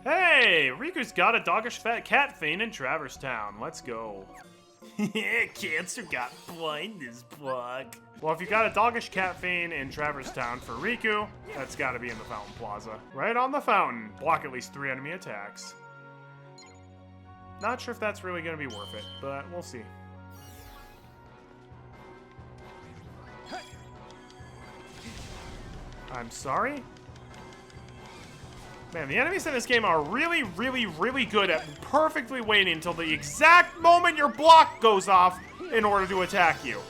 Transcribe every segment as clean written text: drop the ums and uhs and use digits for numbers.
Hey, Riku's got a doggish fat cat fiend in Traverse Town. Let's go. Cancer got blindness block. Well, if you got a doggish cat fiend in Traverse Town for Riku, that's gotta be in the Fountain Plaza. Right on the fountain. Block at least 3 enemy attacks. Not sure if that's really gonna be worth it, but we'll see. I'm sorry? Man, the enemies in this game are really, really, really good at perfectly waiting until the exact moment your block goes off in order to attack you.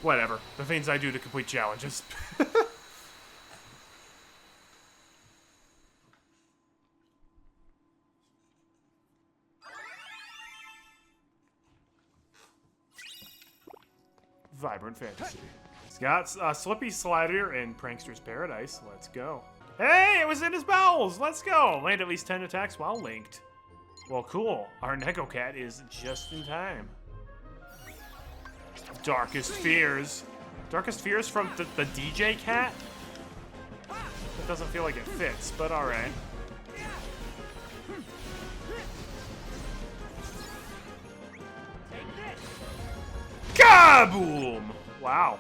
Whatever. The things I do to complete challenges. Vibrant Fantasy. It's got a Slippy Slider in Prankster's Paradise. Let's go. Hey, it was in his bowels. Let's go. Land at least 10 attacks while linked. Well, cool. Our Neko Cat is just in time. Darkest Fears. Darkest Fears from the DJ Cat? It doesn't feel like it fits, but alright. Kaboom! Wow.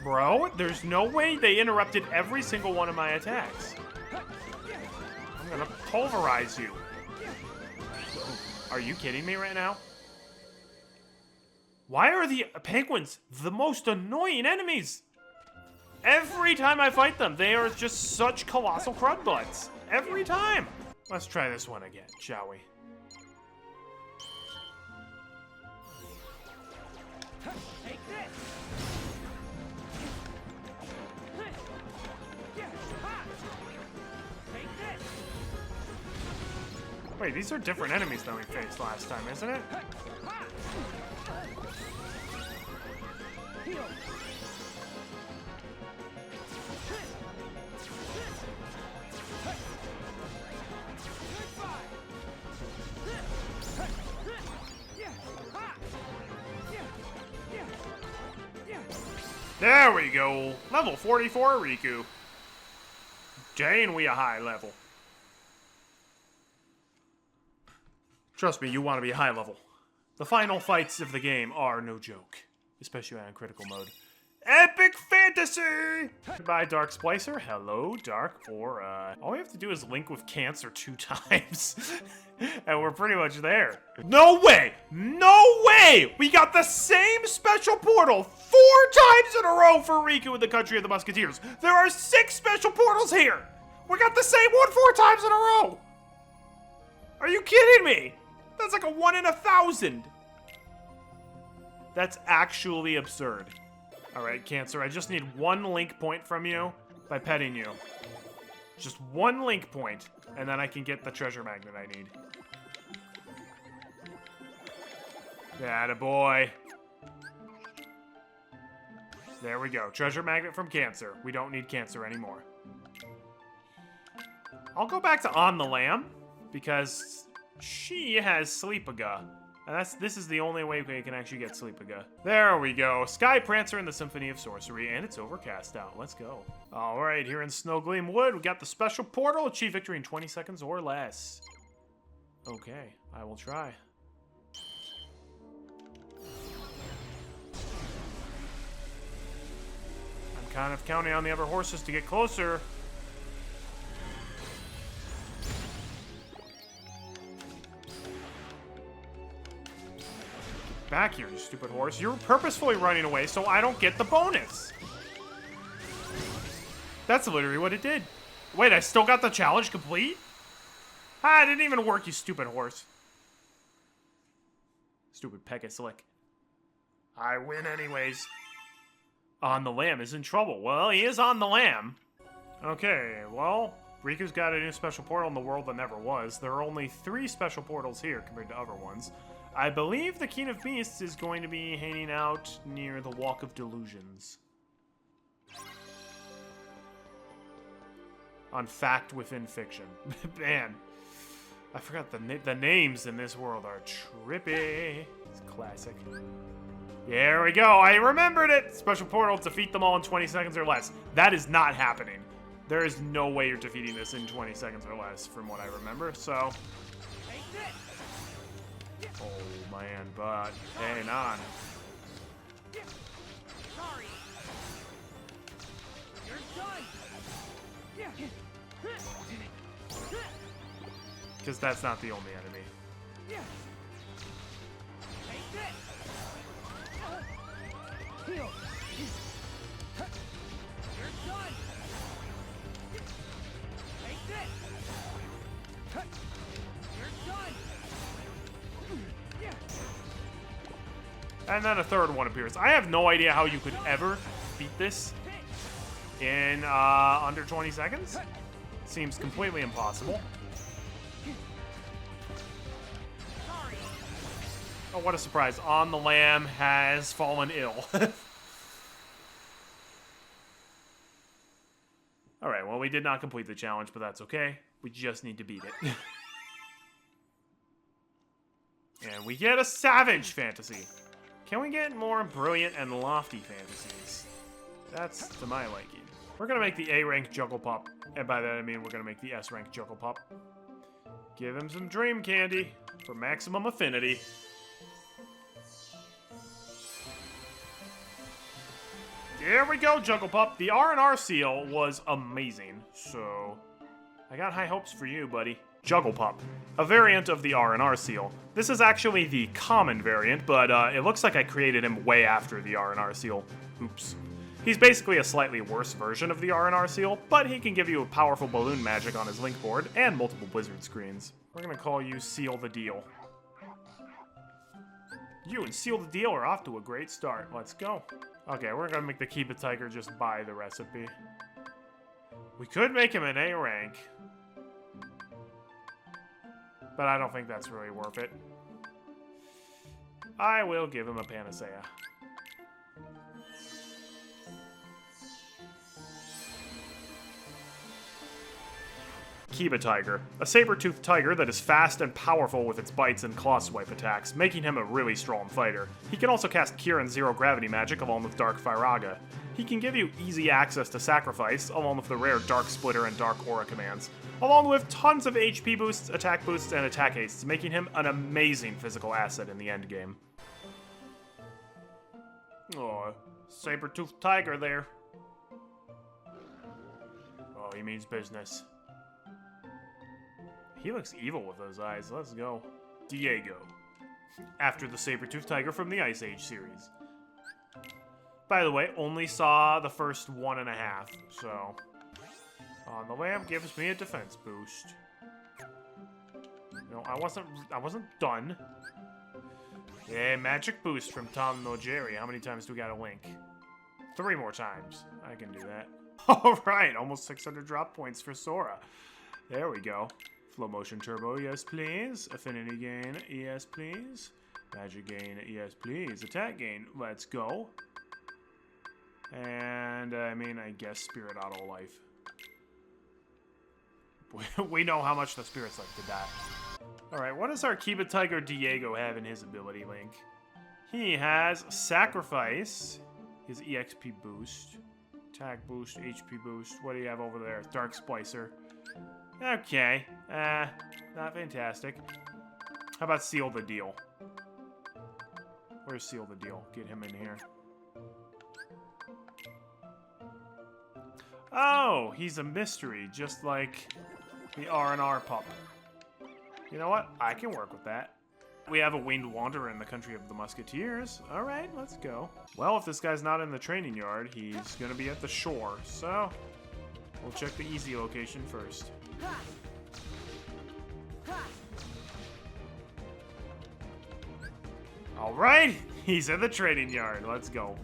Bro, there's no way they interrupted every single one of my attacks. I'm gonna pulverize you. Are you kidding me right now? Why are the penguins the most annoying enemies? Every time I fight them, they are just such colossal crud butts. Every time. Let's try this one again, shall we? Wait, these are different enemies than we faced last time, isn't it? There we go. Level 44 Riku. Dang, we a high level. Trust me, you want to be high level. The final fights of the game are no joke. Especially on critical mode. Epic Fantasy! Goodbye, Dark Splicer. Hello, Dark Aura. All we have to do is link with Cancer 2 times. And we're pretty much there. No way! No way! We got the same special portal 4 times in a row for Riku in the Country of the Musketeers. There are 6 special portals here! We got the same one 4 times in a row! Are you kidding me? That's like a 1 in 1,000. That's actually absurd. Alright, Cancer, I just need 1 link point from you by petting you. Just 1 link point, and then I can get the treasure magnet I need. Attaboy. There we go. Treasure magnet from Cancer. We don't need Cancer anymore. I'll go back to On the Lamb, because she has Sleepaga. And this is the only way we can actually get Sleepaga. There we go. Sky Prancer in the Symphony of Sorcery, and it's overcast out. Let's go. Alright, here in Snowgleam Wood, we got the special portal. Achieve victory in 20 seconds or less. Okay, I will try. I'm kind of counting on the other horses to get closer. Back here, you stupid horse. You're purposefully running away so I don't get the bonus. That's literally what it did. Wait, I still got the challenge complete? Ah, it didn't even work, you stupid horse. Stupid Pegaslick. I win anyways. On the Lamb is in trouble. Well, he is on the Lamb. Okay, well, Riku's got a new special portal in the world that never was. There are only 3 special portals here compared to other ones. I believe the King of Beasts is going to be hanging out near the Walk of Delusions. On Fact Within Fiction. Man, I forgot the names in this world are trippy. It's classic. There we go. I remembered it. Special portal, defeat them all in 20 seconds or less. That is not happening. There is no way you're defeating this in 20 seconds or less, from what I remember. So, oh man, but hang on. Sorry. You're done. Because that's not the only enemy. Take this. Heal. You're done. Take this. You're done. And then a third one appears. I have no idea how you could ever beat this in under 20 seconds. Seems completely impossible. Oh, what a surprise. On the Lamb has fallen ill. Alright, well, we did not complete the challenge, but that's okay. We just need to beat it. And we get a Savage Fantasy. Can we get more brilliant and lofty fantasies? That's to my liking. We're gonna make the A-rank Juggle Pup. And by that I mean we're gonna make the S-rank Juggle Pup. Give him some Dream Candy for maximum affinity. There we go, Juggle Pup. The R&R seal was amazing, so I got high hopes for you, buddy. Juggle Pup, a variant of the R&R seal. This is actually the common variant, but it looks like I created him way after the R&R seal. Oops. He's basically a slightly worse version of the R&R seal, but he can give you a powerful balloon magic on his link board and multiple blizzard screens. We're gonna call you Seal the Deal. You and Seal the Deal are off to a great start. Let's go. Okay, we're gonna make the Keep It Tiger just buy the recipe. We could make him an A rank, but I don't think that's really worth it. I will give him a Panacea. Kiba Tiger, a saber-toothed tiger that is fast and powerful with its bites and claw swipe attacks, making him a really strong fighter. He can also cast Cure and Zero Gravity magic along with Dark Firaga. He can give you easy access to Sacrifice, along with the rare Dark Splitter and Dark Aura commands, along with tons of HP boosts, and attack hastes, making him an amazing physical asset in the endgame. Oh, saber-toothed tiger there. Oh, he means business. He looks evil with those eyes. Let's go. Diego. After the saber-toothed tiger from the Ice Age series. By the way, only saw the first 1.5, so... On the Lamb gives me a defense boost. No, I wasn't done. Yeah, magic boost from Tom No Jerry. How many times do we gotta link? 3 more times. I can do that. Alright, almost 600 drop points for Sora. There we go. Flow motion turbo, yes please. Affinity gain, yes please. Magic gain, yes please. Attack gain, let's go. And, I mean, I guess Spirit Auto Life. We know how much the spirits like to die. Alright, what does our Kiba Tiger Diego have in his ability link? He has Sacrifice, his EXP boost, attack boost, HP boost. What do you have over there? Dark Splicer. Okay, not fantastic. How about Seal the Deal? Where's Seal the Deal? Get him in here. Oh, he's a mystery, just like the R&R pup. You know what? I can work with that. We have a winged wanderer in the country of the Musketeers. Alright, let's go. Well, if this guy's not in the training yard, he's gonna be at the shore, so we'll check the easy location first. Alright, he's in the training yard. Let's go.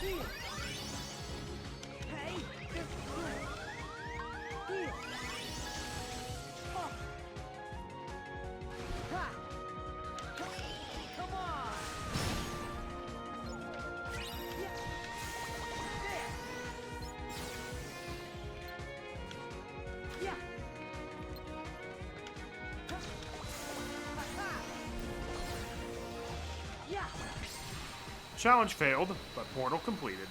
Heal. Hey. Heal. Oh. Ha. Come on. Yeah. There. Yeah. Ha. Yeah. Challenge failed, but portal completed.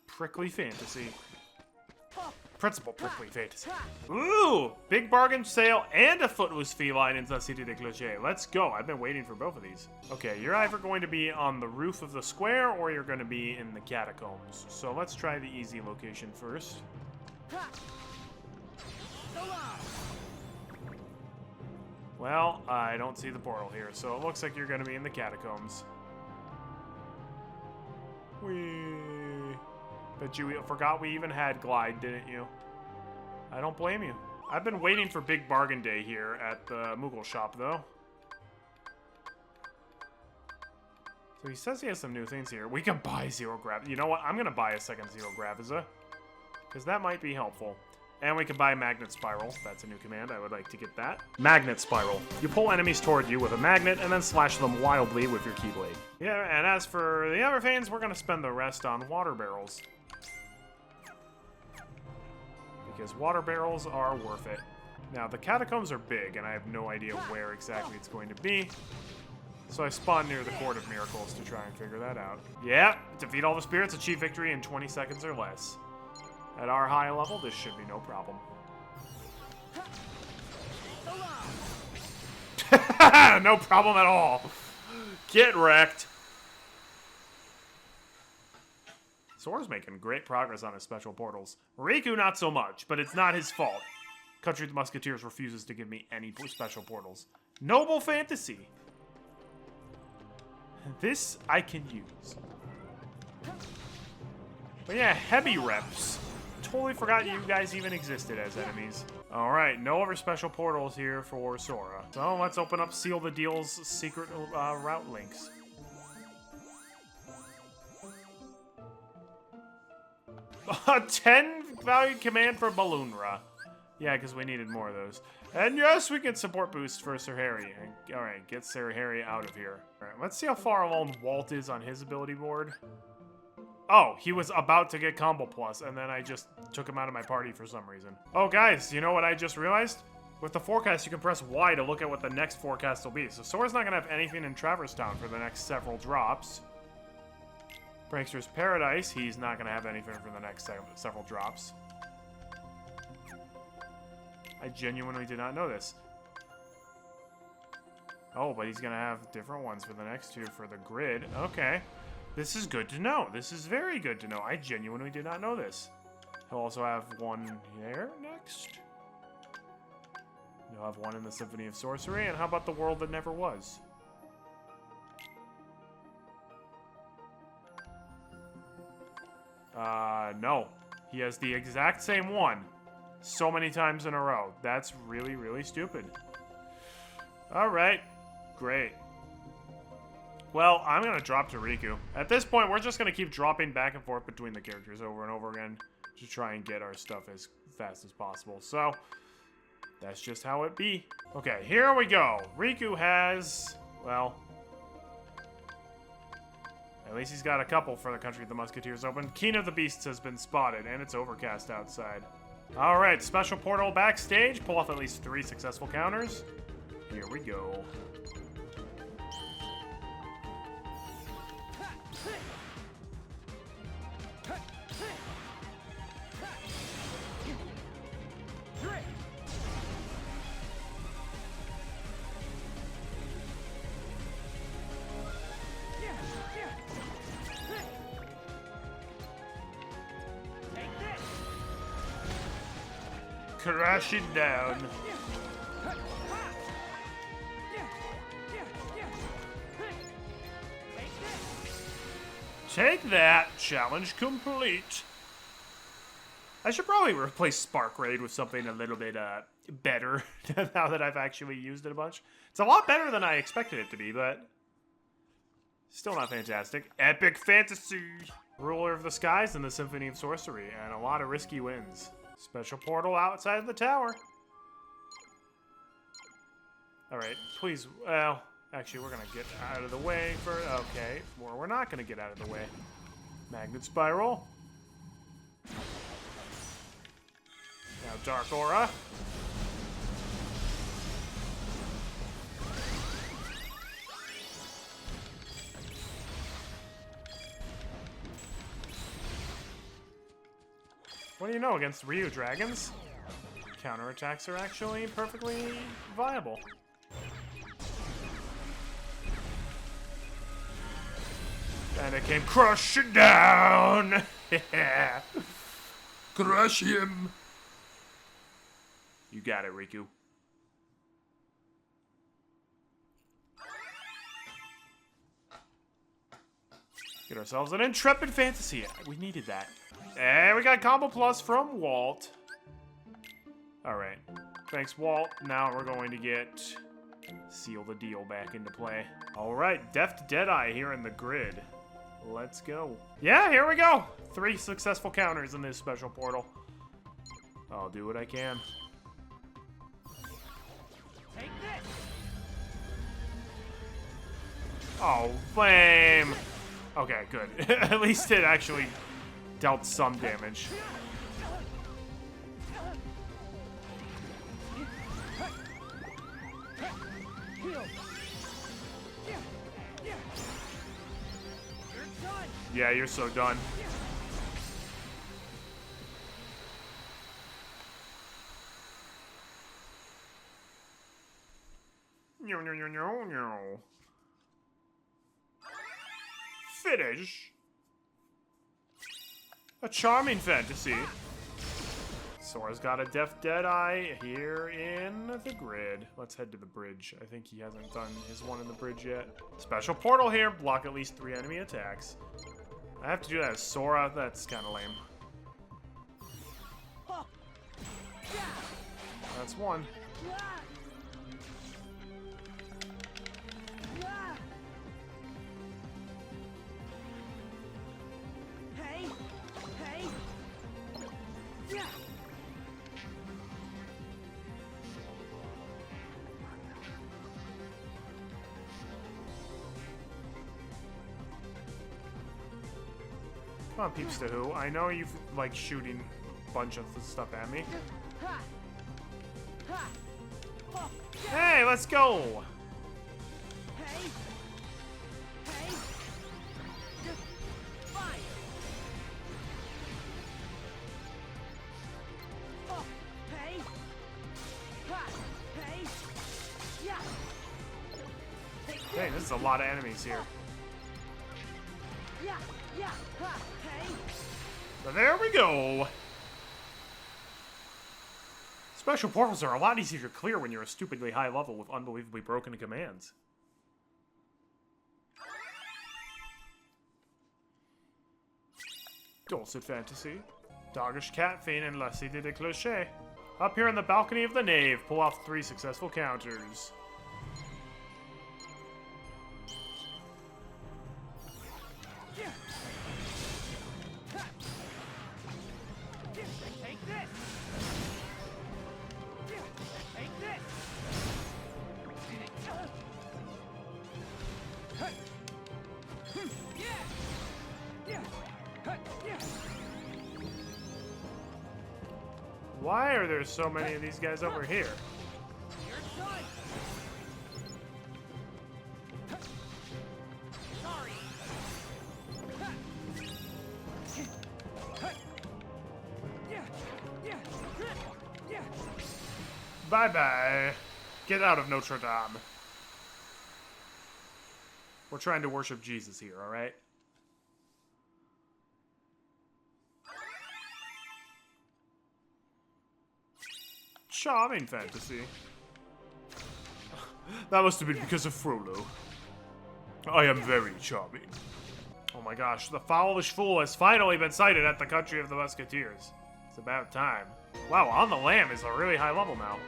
Prickly Fantasy. Principal Prickly Fantasy. Ooh! Big bargain sale and a footloose feline in the Cité de Clocher. Let's go. I've been waiting for both of these. Okay, you're either going to be on the roof of the square or you're going to be in the catacombs. So let's try the easy location first. Well, I don't see the portal here, so it looks like you're going to be in the catacombs. Whee! Bet you forgot we even had glide, didn't you? I don't blame you. I've been waiting for Big Bargain Day here at the Moogle shop, though. So he says he has some new things here. We can buy Zero Grav. You know what? I'm going to buy a second Zero Graviza, because that might be helpful. And we can buy Magnet Spiral. That's a new command. I would like to get that. Magnet Spiral. You pull enemies toward you with a magnet and then slash them wildly with your Keyblade. Yeah, and as for the Everfanes, we're going to spend the rest on water barrels. Because water barrels are worth it. Now, the catacombs are big, and I have no idea where exactly it's going to be. So I spawned near the Court of Miracles to try and figure that out. Yeah, defeat all the spirits, achieve victory in 20 seconds or less. At our high level, this should be no problem. No problem at all. Get wrecked. Sora's making great progress on his special portals. Riku, not so much, but it's not his fault. Country of the Musketeers refuses to give me any special portals. Noble fantasy. This I can use. But yeah, heavy reps. Totally forgot you guys even existed as enemies. Alright, no other special portals here for Sora. So let's open up Seal the Deal's secret route links. A 10 value command for Balloonra. Yeah, because we needed more of those. And yes, we can support boost for Sir Harry. Alright, get Sir Harry out of here. Alright, let's see how far along Walt is on his ability board. Oh, he was about to get Combo Plus, and then I just took him out of my party for some reason. Oh, guys, you know what I just realized? With the forecast, you can press Y to look at what the next forecast will be. So Sora's not going to have anything in Traverse Town for the next several drops. Prankster's Paradise, he's not going to have anything for the next several drops. I genuinely did not know this. Oh, but he's going to have different ones for the next two for the grid. Okay. This is good to know. This is very good to know. I genuinely did not know this. He'll also have one here next. He'll have one in the Symphony of Sorcery. And how about the World That Never Was? No. He has the exact same one so many times in a row. That's really, really stupid. Alright. Great. Well, I'm going to drop to Riku. At this point, we're just going to keep dropping back and forth between the characters over and over again to try and get our stuff as fast as possible. So, that's just how it be. Okay, here we go. Riku has, well, at least he's got a couple for the Country of the Musketeers open. Keen of the Beasts has been spotted, and it's overcast outside. Alright, special portal backstage. Pull off at least 3 successful counters. Here we go. Crashing down. Take that. Challenge complete. I should probably replace Spark Raid with something a little bit better now that I've actually used it a bunch. It's a lot better than I expected it to be, but still not fantastic. Epic Fantasy! Ruler of the Skies and the Symphony of Sorcery, and a lot of risky wins. Special portal outside of the tower. Alright, please, well, actually we're gonna get out of the way for, okay, or we're not gonna get out of the way. Magnet Spiral. Now Dark Aura. What do you know against Ryu dragons? Counterattacks are actually perfectly viable. And it came crushing down! Crush him! You got it, Riku. Get ourselves an Intrepid Fantasy. We needed that. And we got Combo Plus from Walt. Alright. Thanks, Walt. Now we're going to get Seal the Deal back into play. Alright, Deft Deadeye here in the grid. Let's go. Yeah, here we go. 3 successful counters in this special portal. I'll do what I can. Take this. Oh, flame. Okay, good. At least it actually dealt some damage. Yeah, you're so done. Finish. A charming fantasy. Sora's got a Deft Deadeye here in the grid. Let's head to the bridge. I think he hasn't done his one in the bridge yet. Special portal here. Block at least 3 enemy attacks. I have to do that as Sora. That's kind of lame. That's one. Hey, hey. Yeah. Come on, Peeps to Who. I know you like shooting a bunch of stuff at me. Hey, let's go! Hey. Hey. Fire. Oh, hey. Ha. Hey. Yeah. Dang, this is a lot of enemies here. Yeah. Yeah. Ha. Hey. So there we go. Special portals are a lot easier to clear when you're a stupidly high level with unbelievably broken commands. Dulcet Fantasy. Doggish Cat Fiend and La Cité de Clocher. Up here in the balcony of the nave, pull off 3 successful counters. Take this. Take this. Why are there so many of these guys over here? You're done. Sorry. Bye-bye. Get out of Notre Dame. We're trying to worship Jesus here, alright? Charming fantasy. That must have been because of Frollo. I am very charming. Oh my gosh, the foolish fool has finally been sighted at the country of the Musketeers. Is about time. Wow, On the Lamb is a really high level now.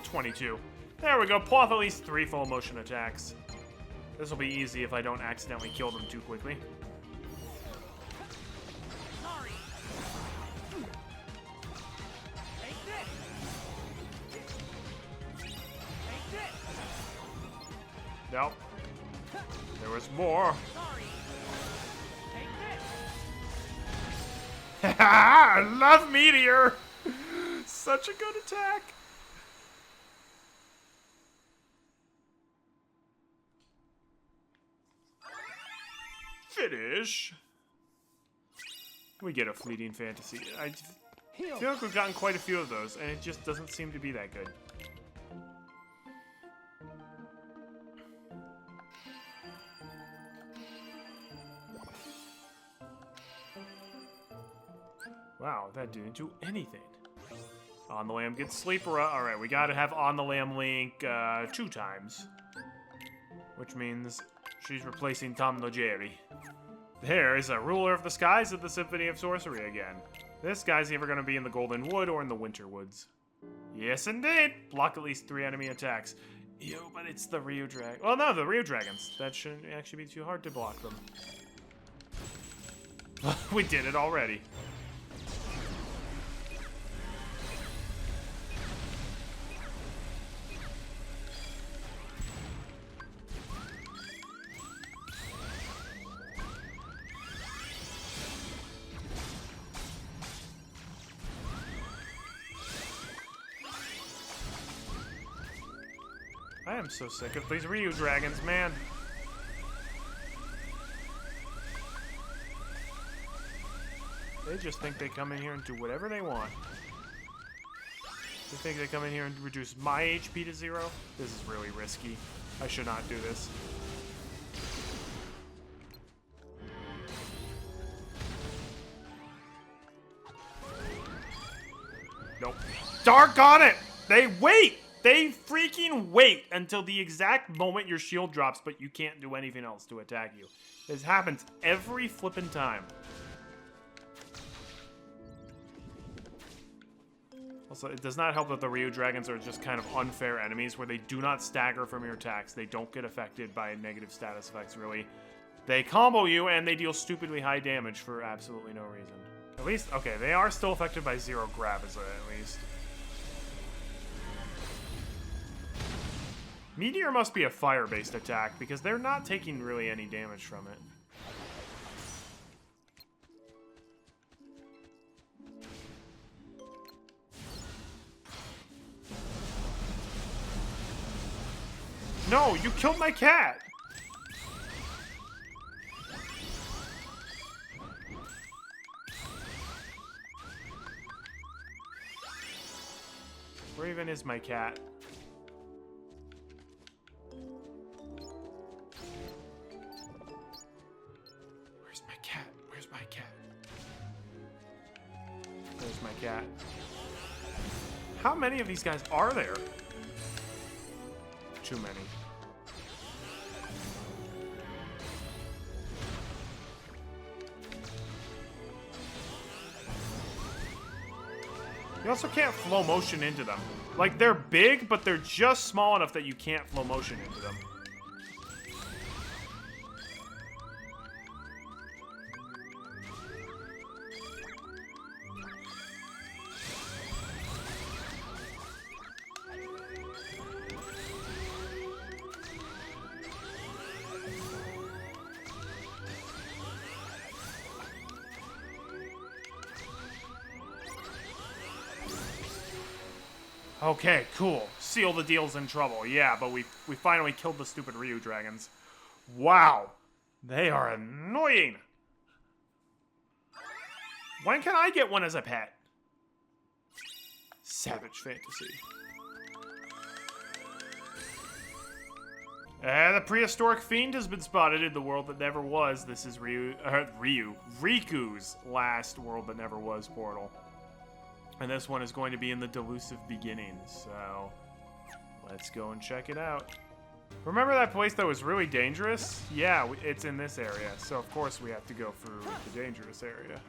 22. There we go. Pull off at least 3 full motion attacks. This will be easy if I don't accidentally kill them too quickly. Sorry. Take this. Take this. Nope. There was more. Sorry. Take this. I love Meteor! Such a good attack. Finish. We get a fleeting fantasy. I Heal. feel like we've gotten quite a few of those, and it just doesn't seem to be that good. Wow, that didn't do anything. On the Lamb gets Sleeper. Alright, we gotta have On the Lamb Link 2 times. Which means she's replacing Tom Nojeri. There is a ruler of the skies of the Symphony of Sorcery again. This guy's either gonna be in the Golden Wood or in the Winter Woods. Yes, indeed! Block at least 3 enemy attacks. Ew, but it's the Ryu Dragon. Well, no, the Ryu Dragons. That shouldn't actually be too hard to block them. We did it already. I am so sick of these Ryu Dragons, man. They just think they come in here and do whatever they want. They think they come in here and reduce my HP to 0? This is really risky. I should not do this. Nope. Dark on it! They wait! They freaking wait until the exact moment your shield drops, but you can't do anything else to attack you. This happens every flippin' time. Also, it does not help that the Ryu Dragons are just kind of unfair enemies where they do not stagger from your attacks. They don't get affected by negative status effects, really. They combo you, and they deal stupidly high damage for absolutely no reason. At least, okay, they are still affected by 0 grab, at least. Meteor must be a fire-based attack, because they're not taking really any damage from it. No, you killed my cat! Where even is my cat? Where's my cat? Where's my cat? There's my cat. How many of these guys are there? Too many. You also can't flow motion into them. Like, they're big, but they're just small enough that you can't flow motion into them. Okay, cool. Seal the deal's in trouble. Yeah, but we finally killed the stupid Ryu Dragons. Wow. They are annoying. When can I get one as a pet? Savage fantasy. The prehistoric fiend has been spotted in the world that never was. This is Riku's last world that never was portal. And this one is going to be in the Delusive Beginnings, so let's go and check it out. Remember that place that was really dangerous? Yeah, it's in this area, so of course we have to go through the dangerous area.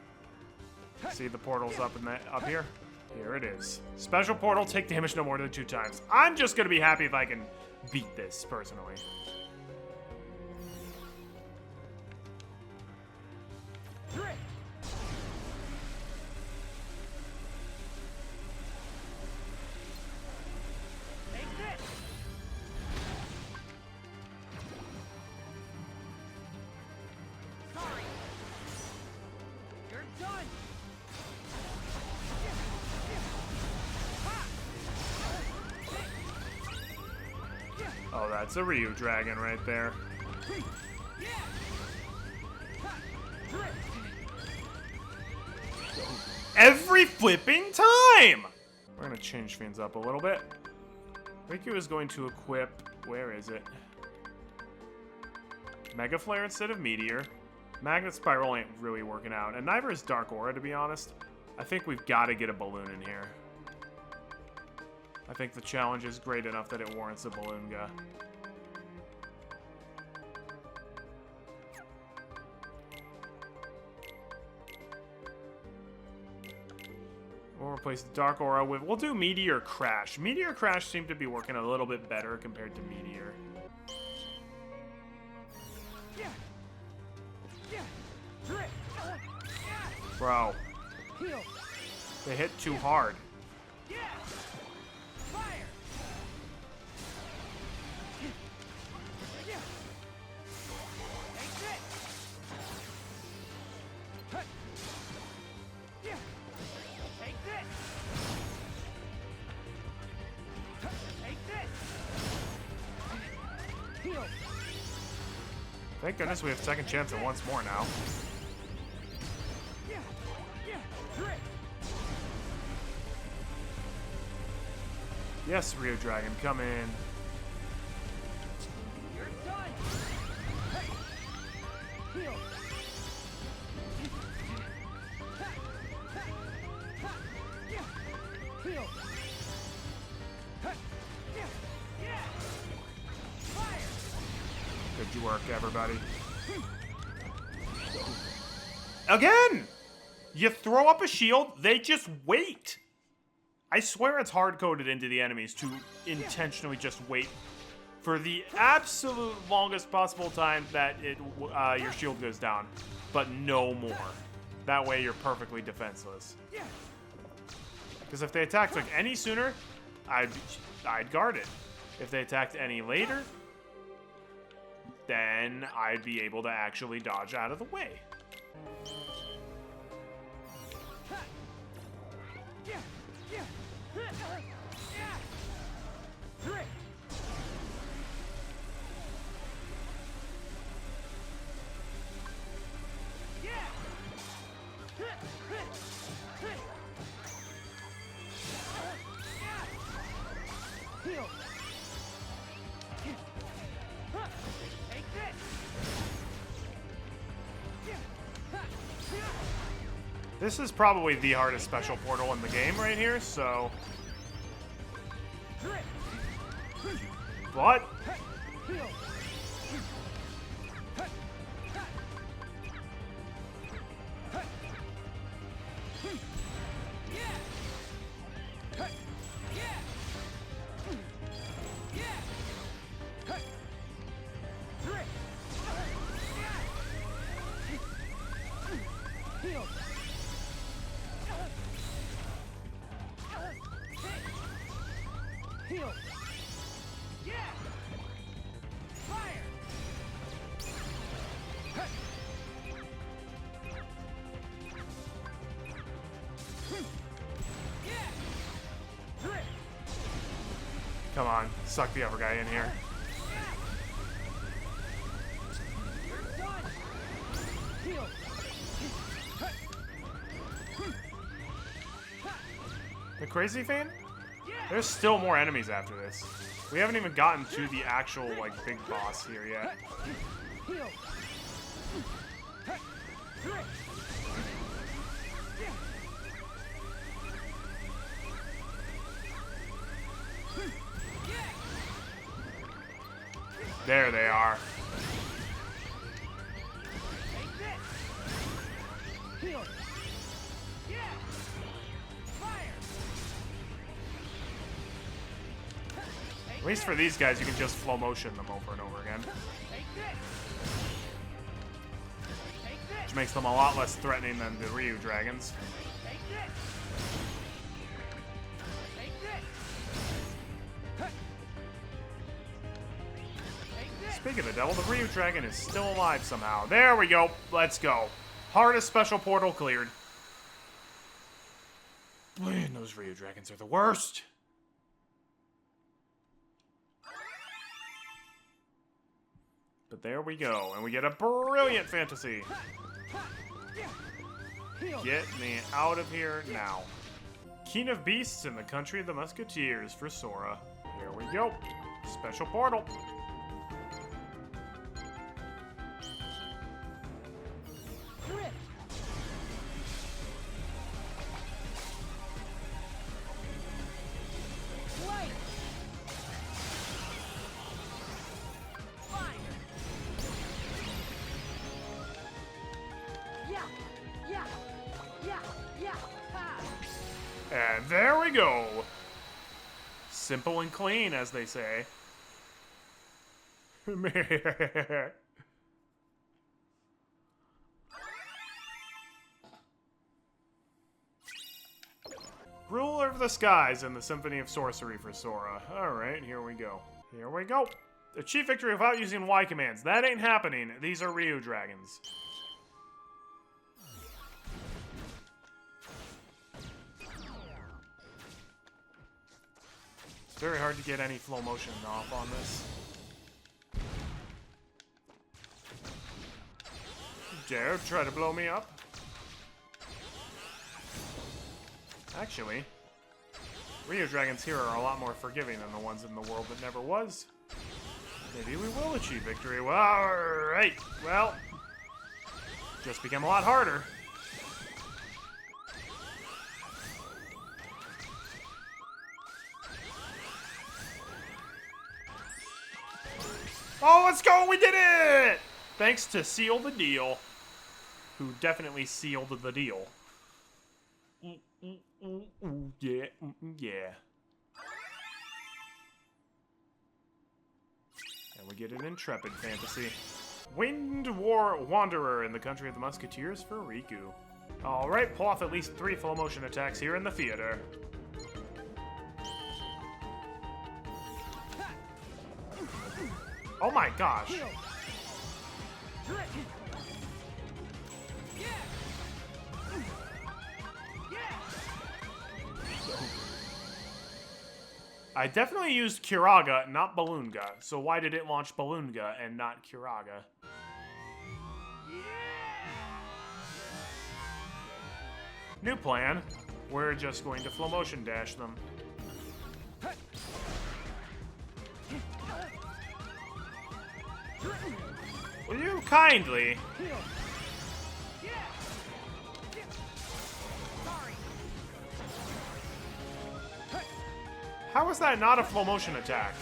See the portal's up here? Here it is. Special portal, take damage no more than 2 times. I'm just gonna be happy if I can beat this, personally. Oh, that's a Ryu dragon right there. Every flipping time! We're gonna change things up a little bit. Riku is going to equip... Where is it? Mega Flare instead of Meteor. Magnet Spiral ain't really working out. And neither is Dark Aura, to be honest. I think we've got to get a balloon in here. I think the challenge is great enough that it warrants a Balloonga. We'll replace the Dark Aura with... We'll do Meteor Crash. Meteor Crash seemed to be working a little bit better compared to Meteor. Bro. They hit too hard. Thank goodness we have second chance at once more now. Yes, Ryu Dragon, come in. Good work, everybody. Again! You throw up a shield, they just wait. I swear it's hard-coded into the enemies to intentionally just wait for the absolute longest possible time that your shield goes down, but no more. That way you're perfectly defenseless. Because if they attacked like any sooner, I'd guard it. If they attacked any later, then I'd be able to actually dodge out of the way. This is probably the hardest special portal in the game right here, so... What? Come on, suck the other guy in here. The crazy fan? There's still more enemies after this. We haven't even gotten to the actual, like, big boss here yet. There they are. At least for these guys, you can just flow motion them over and over again. Take this. Take this. Which makes them a lot less threatening than the Ryu dragons. Take this. Take this. Take this. Speaking of the devil, the Ryu dragon is still alive somehow. There we go. Let's go. Hardest special portal cleared. Man, those Ryu dragons are the worst. But there we go, and we get a brilliant fantasy. Heal. Get me out of here now. King of Beasts in the country of the Musketeers for Sora. Here we go. Special portal. Drift. Light. Fire. Yeah. Yeah. Yeah. Yeah. Ha. And there we go. Simple and clean, as they say. Ruler of the Skies in the Symphony of Sorcery for Sora. Alright, here we go. Here we go. Achieve victory without using Y commands. That ain't happening. These are Ryu dragons. It's very hard to get any flow motion off on this. You dare try to blow me up? Actually, Ryu dragons here are a lot more forgiving than the ones in the world that never was. Maybe we will achieve victory. Well, alright. Well, just became a lot harder. Oh, let's go! We did it! Thanks to Seal the Deal, who definitely sealed the deal. Yeah, yeah. And we get an intrepid fantasy. Wind War Wanderer in the country of the Musketeers for Riku. Alright, pull off at least 3 full motion attacks here in the theater. Oh my gosh. Heal. Drift. Yeah. Yeah. I definitely used Kiraga, not Balloonga. So why did it launch Balloonga and not Kiraga? New plan. We're just going to flow motion dash them. Will you kindly? Heal. Yeah. Sorry. How is that not a flow motion attack?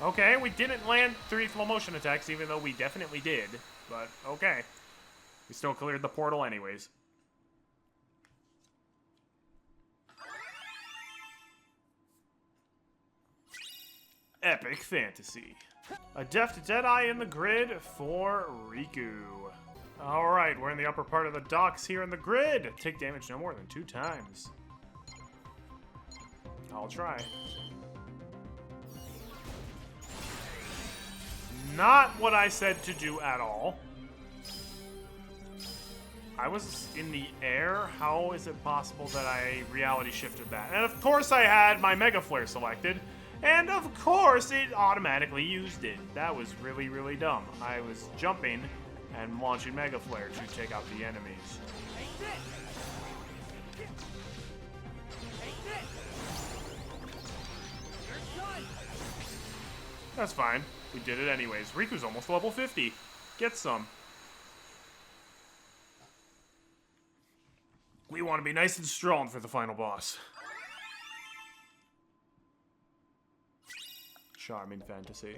Okay, we didn't land 3 flow motion attacks, even though we definitely did. But, okay. We still cleared the portal anyways. Epic fantasy. A deft Deadeye in the grid for Riku. Alright, we're in the upper part of the docks here in the grid. Take damage no more than 2 times. I'll try. Not what I said to do at all. I was in the air. How is it possible that I reality shifted that? And of course I had my Mega Flare selected. And of course it automatically used it. That was really, really dumb. I was jumping and launching Mega Flare to take out the enemies. Take this. Take this. You're done. That's fine. We did it anyways. Riku's almost level 50. Get some. We want to be nice and strong for the final boss. Charming fantasy.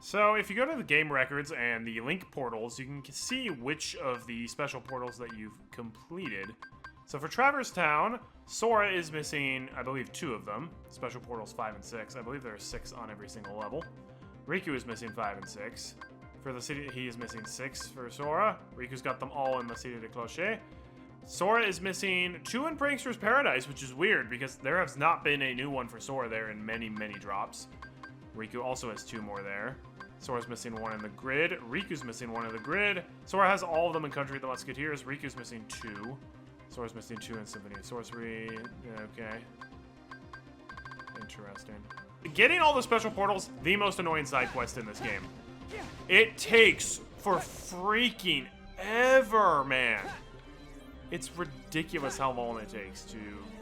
So, if you go to the game records and the link portals, you can see which of the special portals that you've completed. So for Traverse Town, Sora is missing, I believe, 2 of them. Special portals 5 and 6. I believe there are 6 on every single level. Riku is missing 5 and 6. For the city, he is missing 6 for Sora. Riku's got them all in the City de Cloche. Sora is missing 2 in Prankster's Paradise, which is weird because there has not been a new one for Sora there in many, many drops. Riku also has 2 more there. Sora's missing 1 in the grid. Riku's missing 1 in the grid. Sora has all of them in Country of the Musketeers. Riku's missing 2. Sora's missing 2 in Symphony of Sorcery. Okay. Interesting. Getting all the special portals, the most annoying side quest in this game. It takes for freaking ever, man. It's ridiculous how long it takes to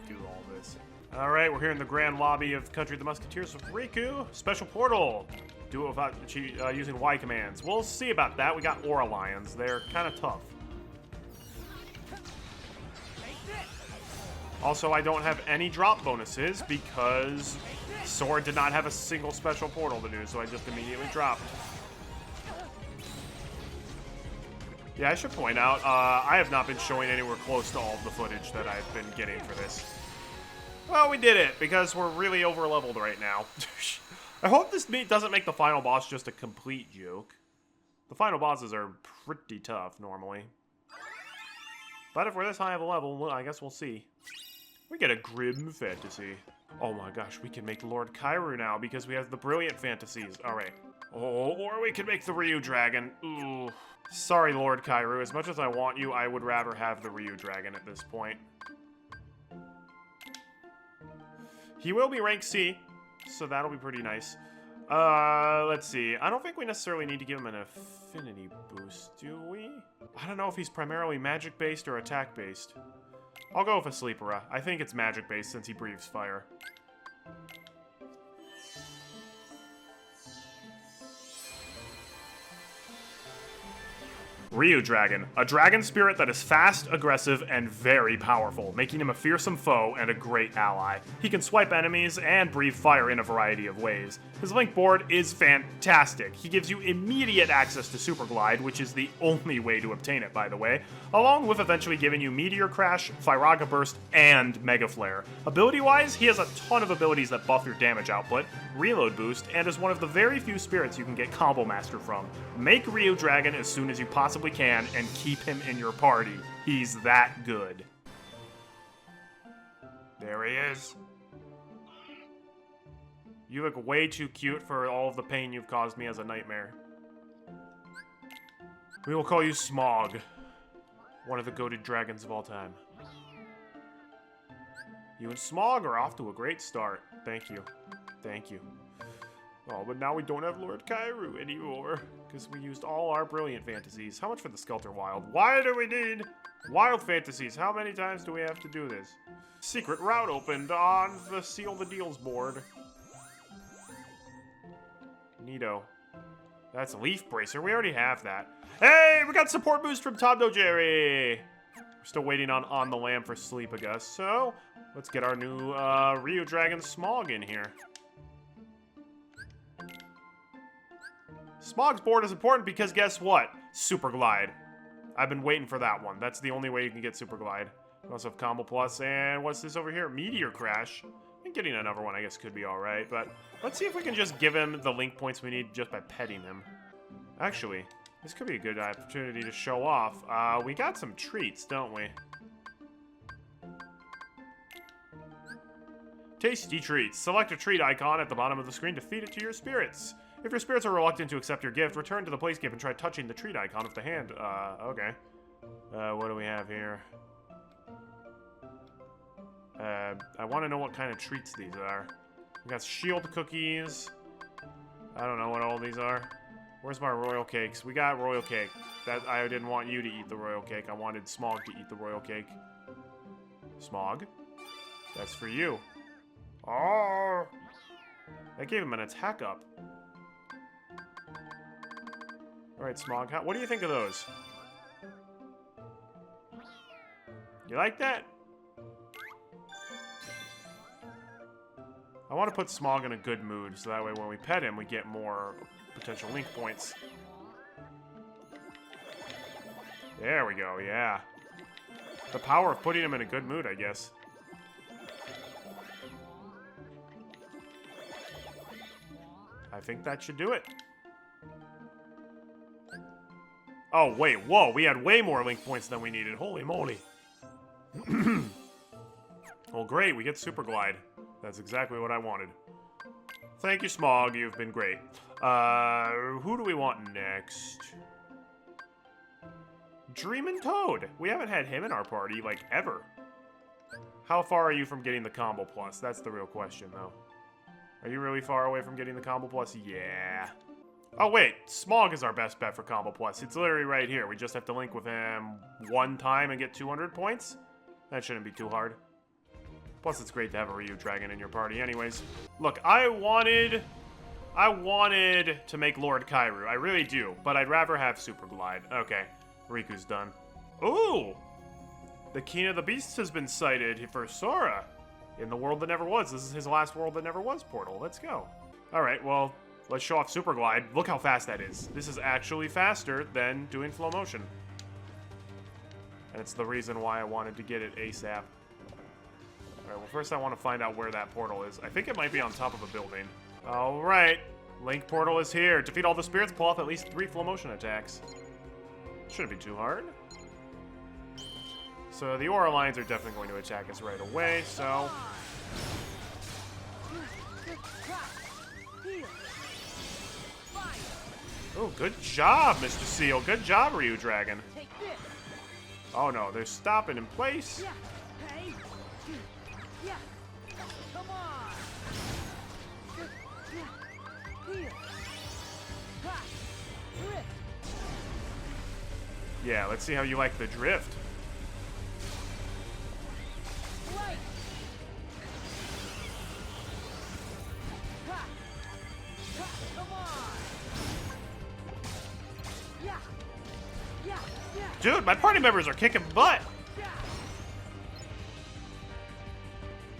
do all this. All right, we're here in the grand lobby of Country of the Musketeers with Riku. Special portal. Do it without using Y commands. We'll see about that. We got Aura Lions. They're kind of tough. Also, I don't have any drop bonuses because Sora did not have a single special portal to do, so I just immediately dropped. Yeah, I should point out, I have not been showing anywhere close to all of the footage that I've been getting for this. Well, we did it, because we're really over-leveled right now. I hope this doesn't make the final boss just a complete joke. The final bosses are pretty tough, normally. But if we're this high of a level, well, I guess we'll see. We get a grim fantasy. Oh my gosh, we can make Lord Kairu now, because we have the brilliant fantasies. Alright. Oh, or we can make the Ryu Dragon. Ooh. Sorry, Lord Kairu. As much as I want you, I would rather have the Ryu Dragon at this point. He will be rank C, so that'll be pretty nice. Let's see. I don't think we necessarily need to give him an affinity boost, do we? I don't know if he's primarily magic-based or attack-based. I'll go with a Sleepera. I think it's magic-based since he breathes fire. Ryu Dragon, a dragon spirit that is fast, aggressive, and very powerful, making him a fearsome foe and a great ally. He can swipe enemies and breathe fire in a variety of ways. His link board is fantastic. He gives you immediate access to Super Glide, which is the only way to obtain it, by the way, along with eventually giving you Meteor Crash, Firaga Burst, and Mega Flare. Ability-wise, he has a ton of abilities that buff your damage output, Reload Boost, and is one of the very few spirits you can get Combo Master from. Make Ryu Dragon as soon as you possibly can and keep him in your party. He's that good. There he is. You look way too cute for all of the pain you've caused me as a nightmare. We will call you Smog, one of the goated dragons of all time. You and Smog are off to a great start. Thank you. Thank you. Oh, but now we don't have Lord Kairu anymore, because we used all our brilliant fantasies. How much for the Skelter Wild? Why do we need wild fantasies? How many times do we have to do this? Secret route opened on the Seal the Deals board. Neato. That's a Leaf Bracer. We already have that. Hey, we got support boost from Tom Jerry. We're still waiting on the Lamb for sleep, I guess. So, let's get our new Ryu Dragon Smog in here. Smog's board is important because guess what? Super Glide. I've been waiting for that one. That's the only way you can get Super Glide. We also have Combo Plus, and what's this over here? Meteor Crash. I think getting another one I guess could be alright, but let's see if we can just give him the link points we need just by petting him. Actually, this could be a good opportunity to show off. We got some treats, don't we? Tasty treats. Select a treat icon at the bottom of the screen to feed it to your spirits. If your spirits are reluctant to accept your gift, return to the place gift and try touching the treat icon with the hand. Okay. What do we have here? I want to know what kind of treats these are. We got shield cookies. I don't know what all these are. Where's my royal cakes? We got royal cake. That I didn't want you to eat the royal cake. I wanted Smog to eat the royal cake. Smog? That's for you. Oh! That gave him an attack up. Alright, Smog, what do you think of those? You like that? I want to put Smog in a good mood, so that way when we pet him, we get more potential link points. There we go, yeah. The power of putting him in a good mood, I guess. I think that should do it. Oh, wait, whoa, we had way more link points than we needed. Holy moly. Well, great, we get Super Glide. That's exactly what I wanted. Thank you, Smog, you've been great. Who do we want next? Dreamin' Toad. We haven't had him in our party, like, ever. How far are you from getting the Combo Plus? That's the real question, though. Are you really far away from getting the Combo Plus? Yeah. Oh, wait. Smog is our best bet for Combo Plus. It's literally right here. We just have to link with him one time and get 200 points. That shouldn't be too hard. Plus, it's great to have a Ryu Dragon in your party anyways. Look, I wanted to make Lord Kairu. I really do. But I'd rather have Super Glide. Okay. Riku's done. Ooh! The King of the Beasts has been sighted for Sora. In the world that never was. This is his last world that never was portal. Let's go. Alright, well, let's show off Super Glide. Look how fast that is. This is actually faster than doing flow motion. And it's the reason why I wanted to get it ASAP. Alright, well first I want to find out where that portal is. I think it might be on top of a building. Alright. Link portal is here. Defeat all the spirits, pull off at least 3 flow motion attacks. Shouldn't be too hard. So the Aura Lions are definitely going to attack us right away, so... Oh, good job, Mr. Seal. Good job, Ryu Dragon. Oh no, they're stopping in place. Yeah, let's see how you like the drift. Dude, my party members are kicking butt!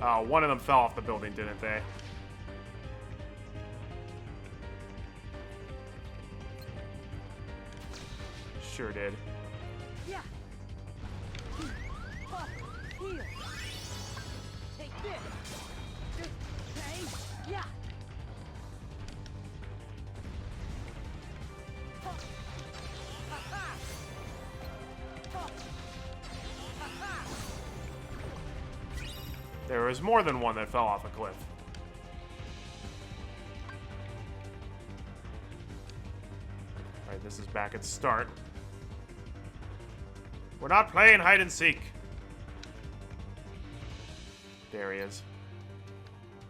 Oh, one of them fell off the building, didn't they? Sure did. There was more than one that fell off a cliff. Alright, this is back at start. We're not playing hide and seek. There he is.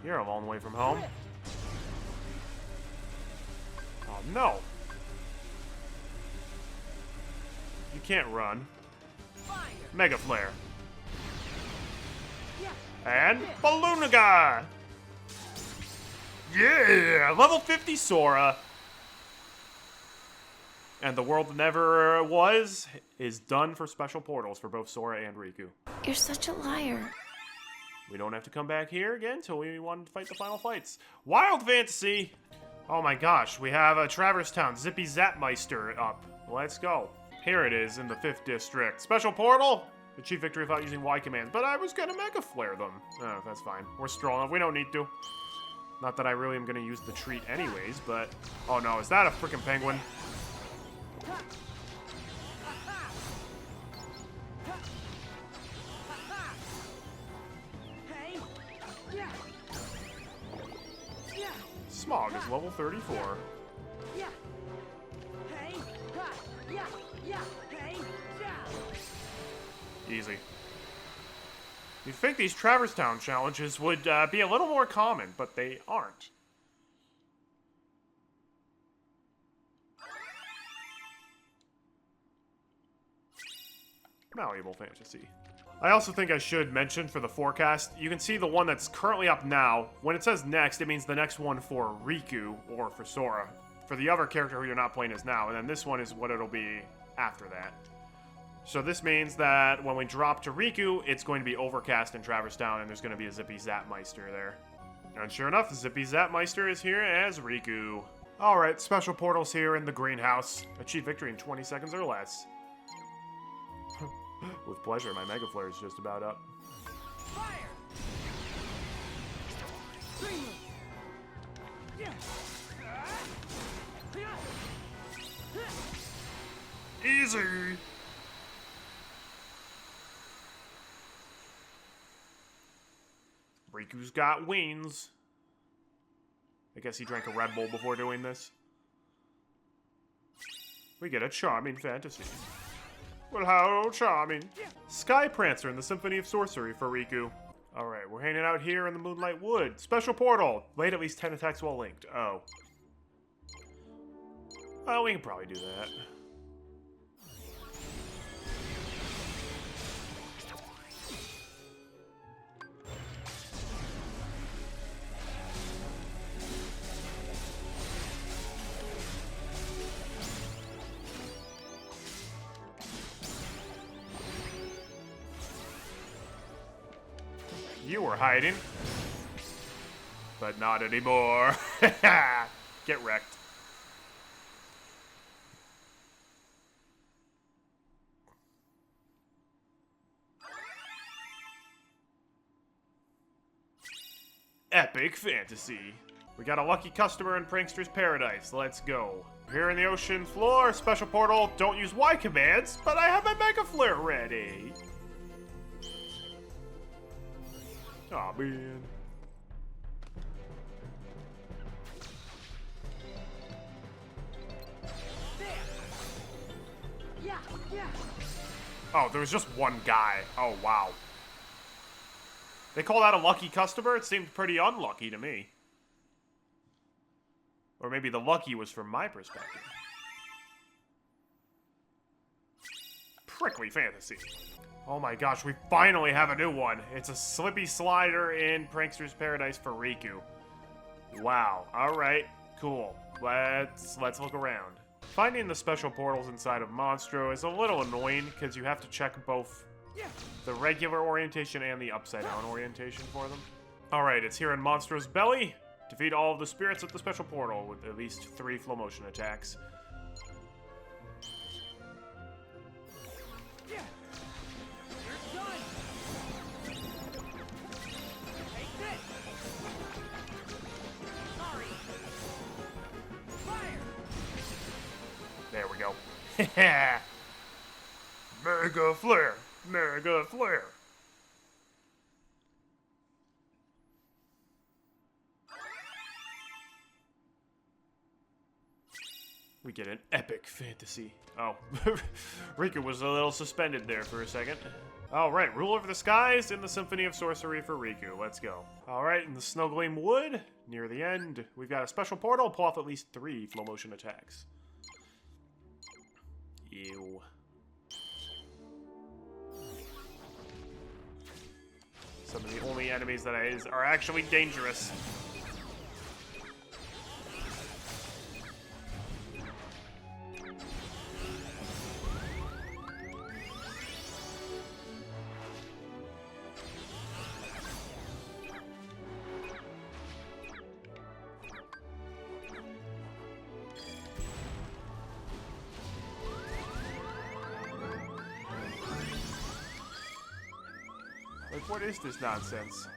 You're a long way from home. Oh no! You can't run. Mega Flare. And Ballooniga! Yeah! Level 50 Sora! And the world that never was is done for special portals for both Sora and Riku. You're such a liar. We don't have to come back here again until we want to fight the final fights. Wild Fantasy! Oh my gosh, we have a Traverse Town Zippy Zapmeister up. Let's go. Here it is in the 5th district. Special portal! Achieve victory without using Y commands, but I was gonna Mega Flare them. Oh, that's fine. We're strong enough. We don't need to. Not that I really am gonna use the treat anyways, but... Oh no, is that a freaking penguin? Smog is level 34. Easy. You'd think these Traverse Town challenges would be a little more common, but they aren't. Malleable Fantasy. I also think I should mention for the forecast, you can see the one that's currently up now. When it says next, it means the next one for Riku or for Sora. For the other character who you're not playing as now, and then this one is what it'll be after that. So this means that when we drop to Riku, it's going to be overcast in Traverse Town, and there's going to be a Zippy Zapmeister there. And sure enough, Zippy Zapmeister is here as Riku. Alright, special portals here in the greenhouse. Achieve victory in 20 seconds or less. With pleasure, my Mega Flare is just about up. Fire! Green. Yeah. Easy! Riku's got wings. I guess he drank a Red Bull before doing this. We get a charming fantasy. Well, how charming. Sky Prancer in the Symphony of Sorcery for Riku. Alright, we're hanging out here in the Moonlight Wood. Special portal. Wait at least 10 attacks while linked. Oh. Well, we can probably do that. You were hiding. But not anymore. Get wrecked. Epic fantasy. We got a lucky customer in Prankster's Paradise. Let's go. Here in the ocean floor, special portal. Don't use Y commands, but I have my Mega Flare ready. Aw, man. There. Yeah. Yeah. Oh, there was just one guy. Oh, wow. They call that a lucky customer? It seemed pretty unlucky to me. Or maybe the lucky was from my perspective. Prickly fantasy. Oh my gosh, we finally have a new one. It's a Slippy Slider in Prankster's Paradise for Riku. Wow. Alright, cool. Let's look around. Finding the special portals inside of Monstro is a little annoying because you have to check both the regular orientation and the upside down orientation for them. Alright, it's here in Monstro's belly. Defeat all of the spirits at the special portal with at least 3 flow motion attacks. There we go. Mega Flare! Mega Flare! We get an epic fantasy. Oh, Riku was a little suspended there for a second. Alright, rule over the skies in the Symphony of Sorcery for Riku. Let's go. Alright, in the Snowgleam Wood, near the end, we've got a special portal. Pull off at least 3 flow motion attacks. Ew. Some of the only enemies that are actually dangerous. Like, what is this nonsense?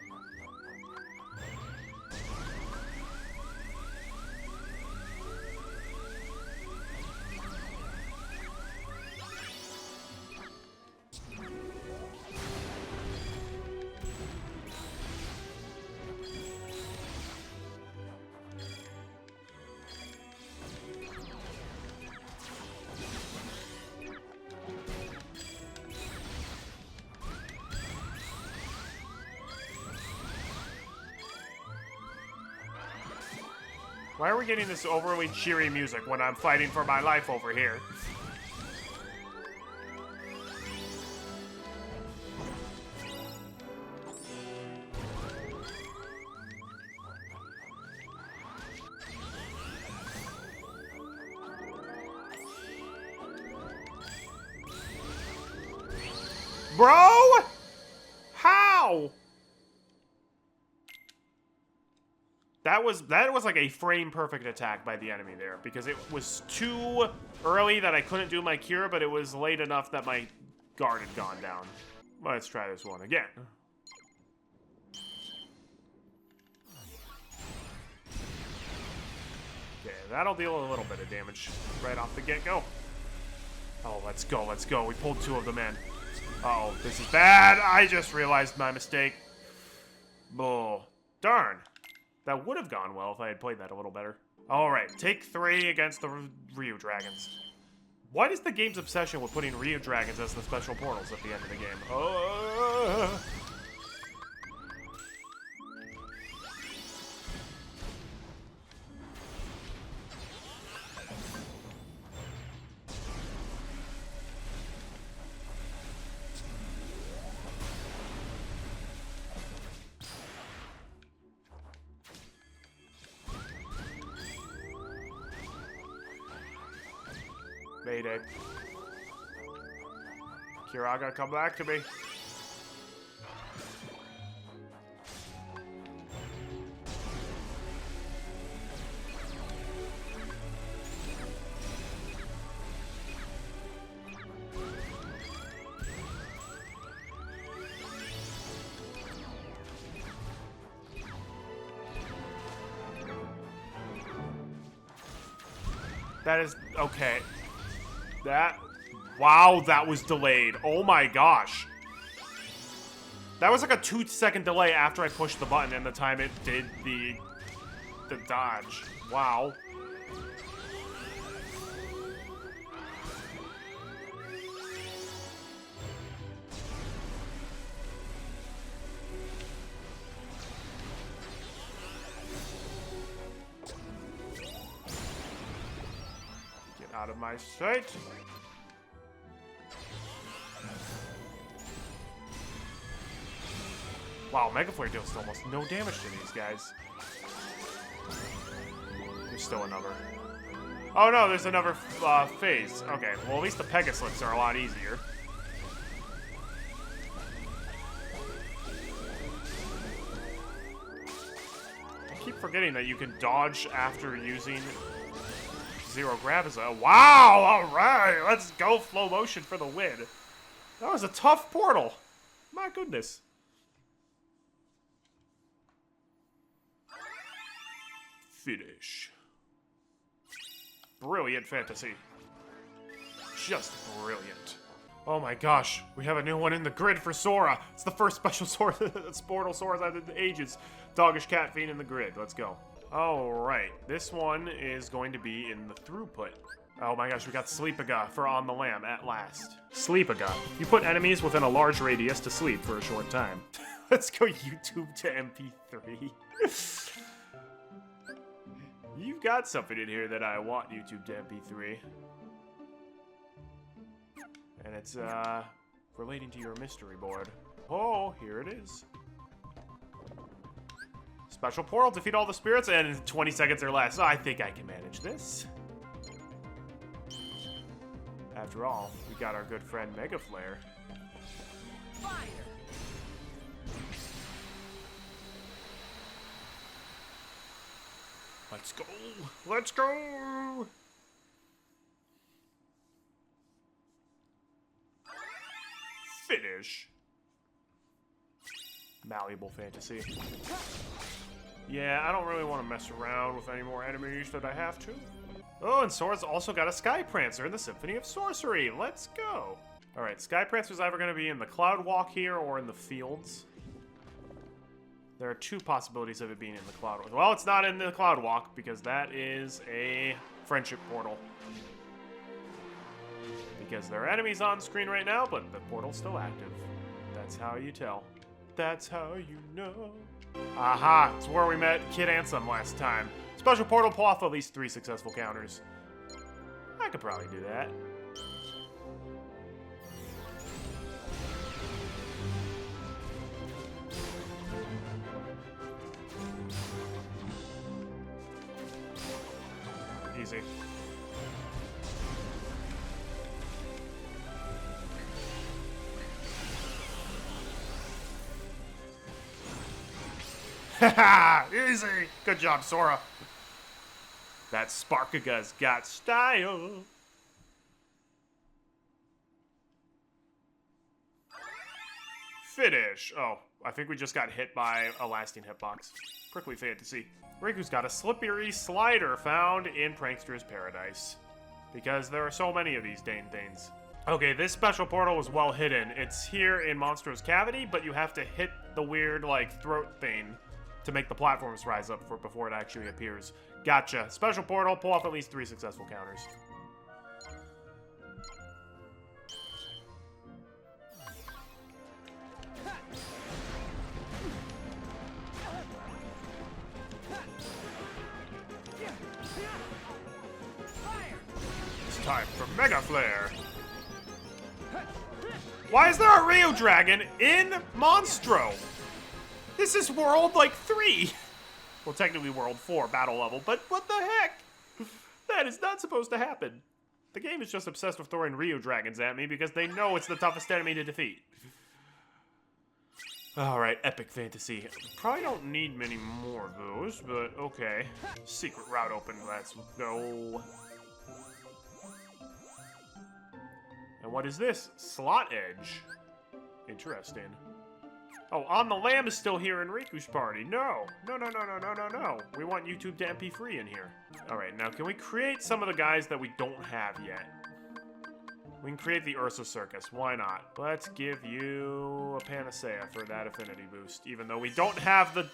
Why are we getting this overly cheery music when I'm fighting for my life over here? Bro? How? That was like a frame perfect attack by the enemy there, because it was too early that I couldn't do my cure, but it was late enough that my guard had gone down. Let's try this one again. Okay, that'll deal a little bit of damage right off the get-go. Oh, let's go, let's go. We pulled 2 of them in. Uh-oh, this is bad. I just realized my mistake. Oh, darn. That would have gone well if I had played that a little better. All right, take 3 against the Ryu Dragons. What is the game's obsession with putting Ryu Dragons as the special portals at the end of the game? Oh. Mayday. Kiraga, come back to me. That is okay. Wow, that was delayed. Oh my gosh. That was like a 2-second delay after I pushed the button and the time it did the dodge. Wow. Get out of my sight. Wow, Mega Flare deals almost no damage to these guys. There's still another. Oh no, there's another phase. Okay, well at least the Pegaslips are a lot easier. I keep forgetting that you can dodge after using Zero Graviza. Wow, alright, let's go Flow Motion for the win. That was a tough portal. My goodness. Finish. Brilliant fantasy. Just brilliant. Oh my gosh, we have a new one in the grid for Sora. It's the first special Sora, Sportal Sora's out in ages. Doggish Cat Fiend in the grid. Let's go. Alright, this one is going to be in the throughput. Oh my gosh, we got Sleepaga for On the Lam at last. Sleepaga. You put enemies within a large radius to sleep for a short time. Let's go YouTube to MP3. You've got something in here that I want YouTube to MP3. And it's, relating to your mystery board. Oh, here it is. Special portal, defeat all the spirits in 20 seconds or less. I think I can manage this. After all, we got our good friend Mega Flare. Fire! Let's go! Let's go! Finish. Malleable fantasy. Yeah, I don't really want to mess around with any more enemies than I have to. Oh, and Sora's also got a Sky Prancer in the Symphony of Sorcery. Let's go! Alright, Sky Prancer's either going to be in the Cloud Walk here or in the fields. There are 2 possibilities of it being in the Cloud Walk. Well, it's not in the Cloud Walk because that is a friendship portal. Because there are enemies on screen right now, but the portal's still active. That's how you tell. That's how you know. Aha! It's where we met Kid Ansem last time. Special portal, pull off at least 3 successful counters. I could probably do that. Easy. Haha! Easy! Good job, Sora. That Sparkaga's got style. finish. Oh, I think we just got hit by a lasting hitbox. Prickly Fantasy. Riku's got a slippery slider found in Prankster's Paradise. Because there are so many of these dang things. Okay, this special portal was well hidden. It's here in Monstro's Cavity, but you have to hit the weird, like, throat thing to make the platforms rise up before it actually appears. Gotcha. Special portal, pull off at least 3 successful counters. It's time for Mega Flare. Why is there a Rio Dragon in Monstro? This is World, like, 3. Well, technically World 4 battle level, but what the heck? That is not supposed to happen. The game is just obsessed with throwing Rio Dragons at me because they know it's the toughest enemy to defeat. Alright, Epic Fantasy. Probably don't need many more of those, but okay. Secret route open, let's go. And what is this? Slot Edge. Interesting. Oh, On the Lamb is still here in Riku's party. No. No. We want YouTube to MP free in here. Alright, now can we create some of the guys that we don't have yet? We can create the Ursa Circus. Why not? Let's give you a Panacea for that affinity boost. Even though we don't have the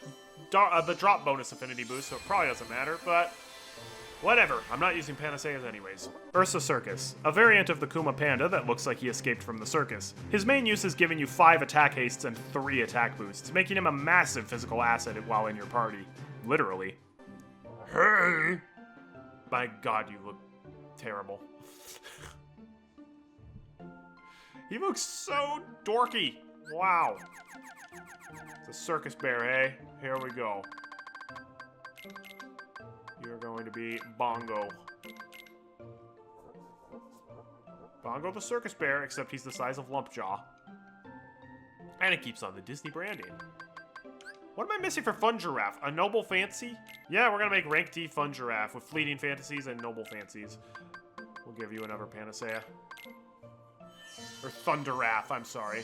drop bonus affinity boost, so it probably doesn't matter, but whatever. I'm not using Panaceas anyways. Ursa Circus, a variant of the Kuma Panda that looks like he escaped from the circus. His main use is giving you 5 attack hastes and 3 attack boosts, making him a massive physical asset while in your party. Literally. Hey! My god, you look terrible. He looks so dorky. Wow. It's a circus bear, eh? Here we go. You're going to be Bongo. Bongo the circus bear, except he's the size of Lumpjaw. And it keeps on the Disney branding. What am I missing for Fun Giraffe? A Noble Fancy? Yeah, we're gonna make Rank D Fun Giraffe with Fleeting Fantasies and Noble Fancies. We'll give you another Panacea. Or Thunderwrath, I'm sorry.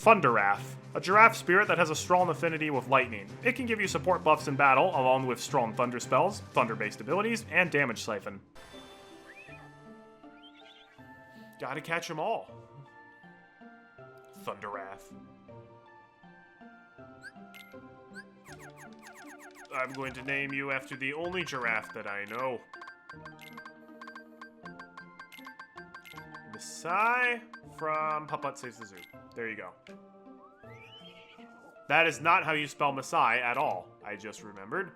Thunderwrath, a giraffe spirit that has a strong affinity with lightning. It can give you support buffs in battle, along with strong thunder spells, thunder-based abilities, and damage siphon. Gotta catch them all. Thunderwrath. I'm going to name you after the only giraffe that I know. Masai from Puppet Saves the Zoo. There you go. That is not how you spell Masai at all, I just remembered.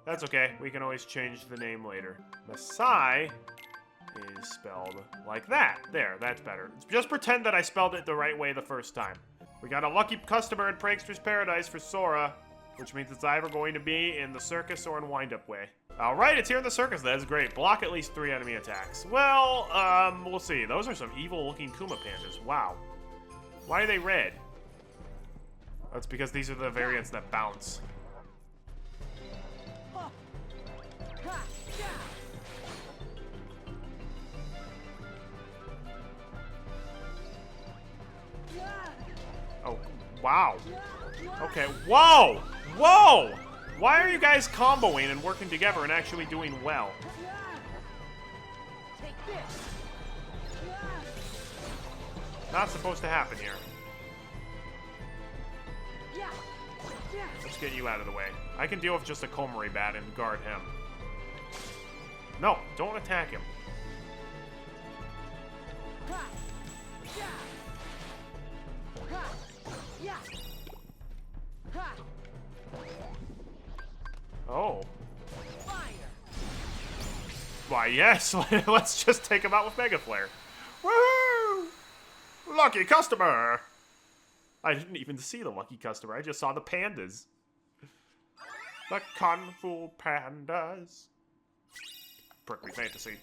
That's okay, we can always change the name later. Masai is spelled like that. There, that's better. Just pretend that I spelled it the right way the first time. We got a lucky customer in Prankster's Paradise for Sora, which means it's either going to be in the circus or in Wind-Up Way. Alright, it's here in the circus. That's great. Block at least 3 enemy attacks. Well, we'll see. Those are some evil-looking Kuma pandas. Wow. Why are they red? That's because these are the variants that bounce. Oh, wow. Okay, whoa! Whoa! Why are you guys comboing and working together and actually doing well? Not supposed to happen here. Let's get you out of the way. I can deal with just a Komori bat and guard him. No, don't attack him. Oh. Why, yes. Let's just take him out with Mega Flare. Woohoo! Lucky customer! I didn't even see the lucky customer. I just saw the pandas. The Kung Fu Pandas. Prickly Fantasy.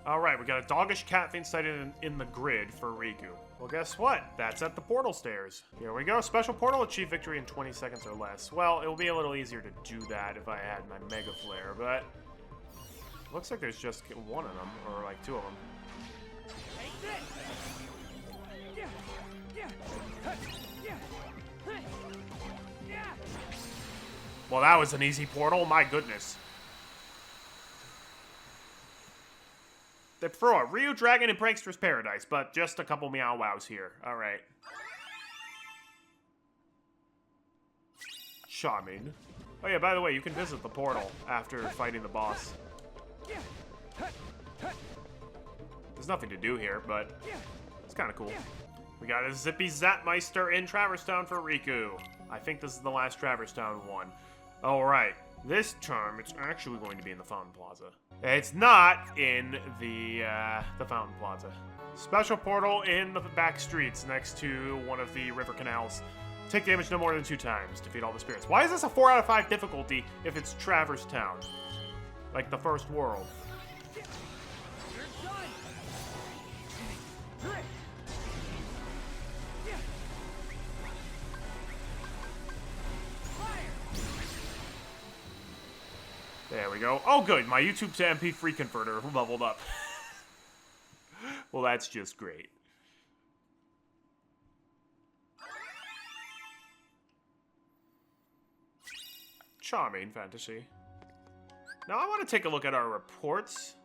Alright, we got a doggish cat thing sighted in the grid for Riku. Well, guess what? That's at the portal stairs. Here we go. Special portal, achieve victory in 20 seconds or less. Well, it will be a little easier to do that if I had my Mega Flare, but looks like there's just one of them, or like 2 of them. Well, that was an easy portal. My goodness. They throw a Ryu Dragon in Prankster's Paradise, but just a couple Meow Wows here. Alright. Charming. Oh yeah, by the way, you can visit the portal after fighting the boss. There's nothing to do here, but it's kind of cool. We got a Zippy Zapmeister in Traverse Town for Riku. I think this is the last Traverse Town one. Alright. This term, it's actually going to be in the Fountain Plaza. It's not in the Fountain Plaza. Special portal in the back streets next to one of the river canals. Take damage no more than 2 times. Defeat all the spirits. Why is this a 4 out of 5 difficulty if it's Traverse Town? Like the first world. There we go. Oh, good. My YouTube to MP3 converter leveled up. Well, that's just great. Charming fantasy. Now I want to take a look at our reports.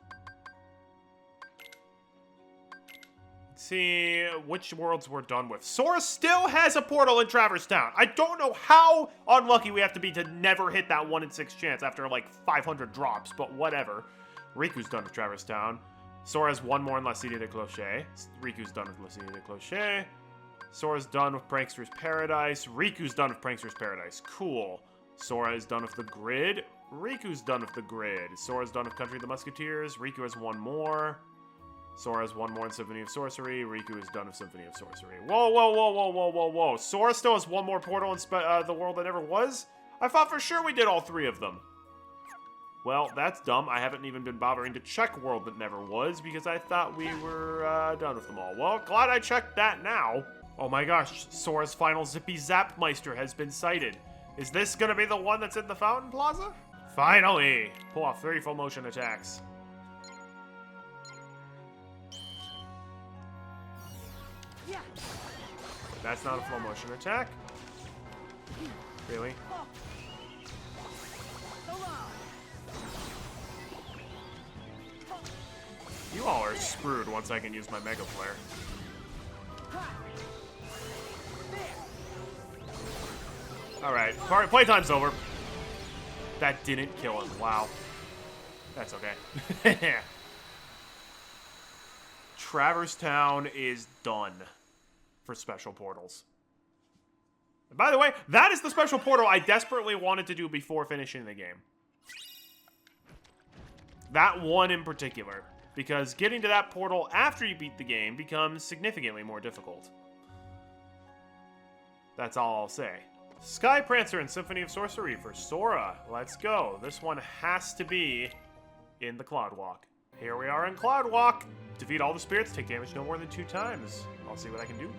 See which worlds we're done with. Sora still has a portal in Traverse Town. I don't know how unlucky we have to be to never hit that 1 in 6 chance after like 500 drops, but whatever. Riku's done with Traverse Town. Sora has 1 more in La Cité de Clocher. Riku's done with La Cité de Clocher. Sora's done with Prankster's Paradise. Riku's done with Prankster's Paradise. Cool. Sora is done with the grid. Riku's done with the grid. Sora's done with Country of the Musketeers. Riku has 1 more. Sora has 1 more in Symphony of Sorcery. Riku is done with Symphony of Sorcery. Whoa, whoa, whoa, whoa, whoa, whoa, whoa. Sora still has 1 more portal in the world that never was? I thought for sure we did all 3 of them. Well, that's dumb. I haven't even been bothering to check world that never was because I thought we were done with them all. Well, glad I checked that now. Oh my gosh, Sora's final Zippy Zapmeister has been sighted. Is this gonna be the one that's in the Fountain Plaza? Finally! Pull off 3 full motion attacks. That's not a full motion attack. Really? You all are screwed once I can use my Mega Flare. Alright, playtime's over. That didn't kill him. Wow. That's okay. Traverse Town is done for special portals. And by the way, that is the special portal I desperately wanted to do before finishing the game. That one in particular. Because getting to that portal after you beat the game becomes significantly more difficult. That's all I'll say. Sky Prancer and Symphony of Sorcery for Sora. Let's go. This one has to be in the Cloud Walk. Here we are in Cloud Walk. Defeat all the spirits, take damage no more than 2 times. I'll see what I can do.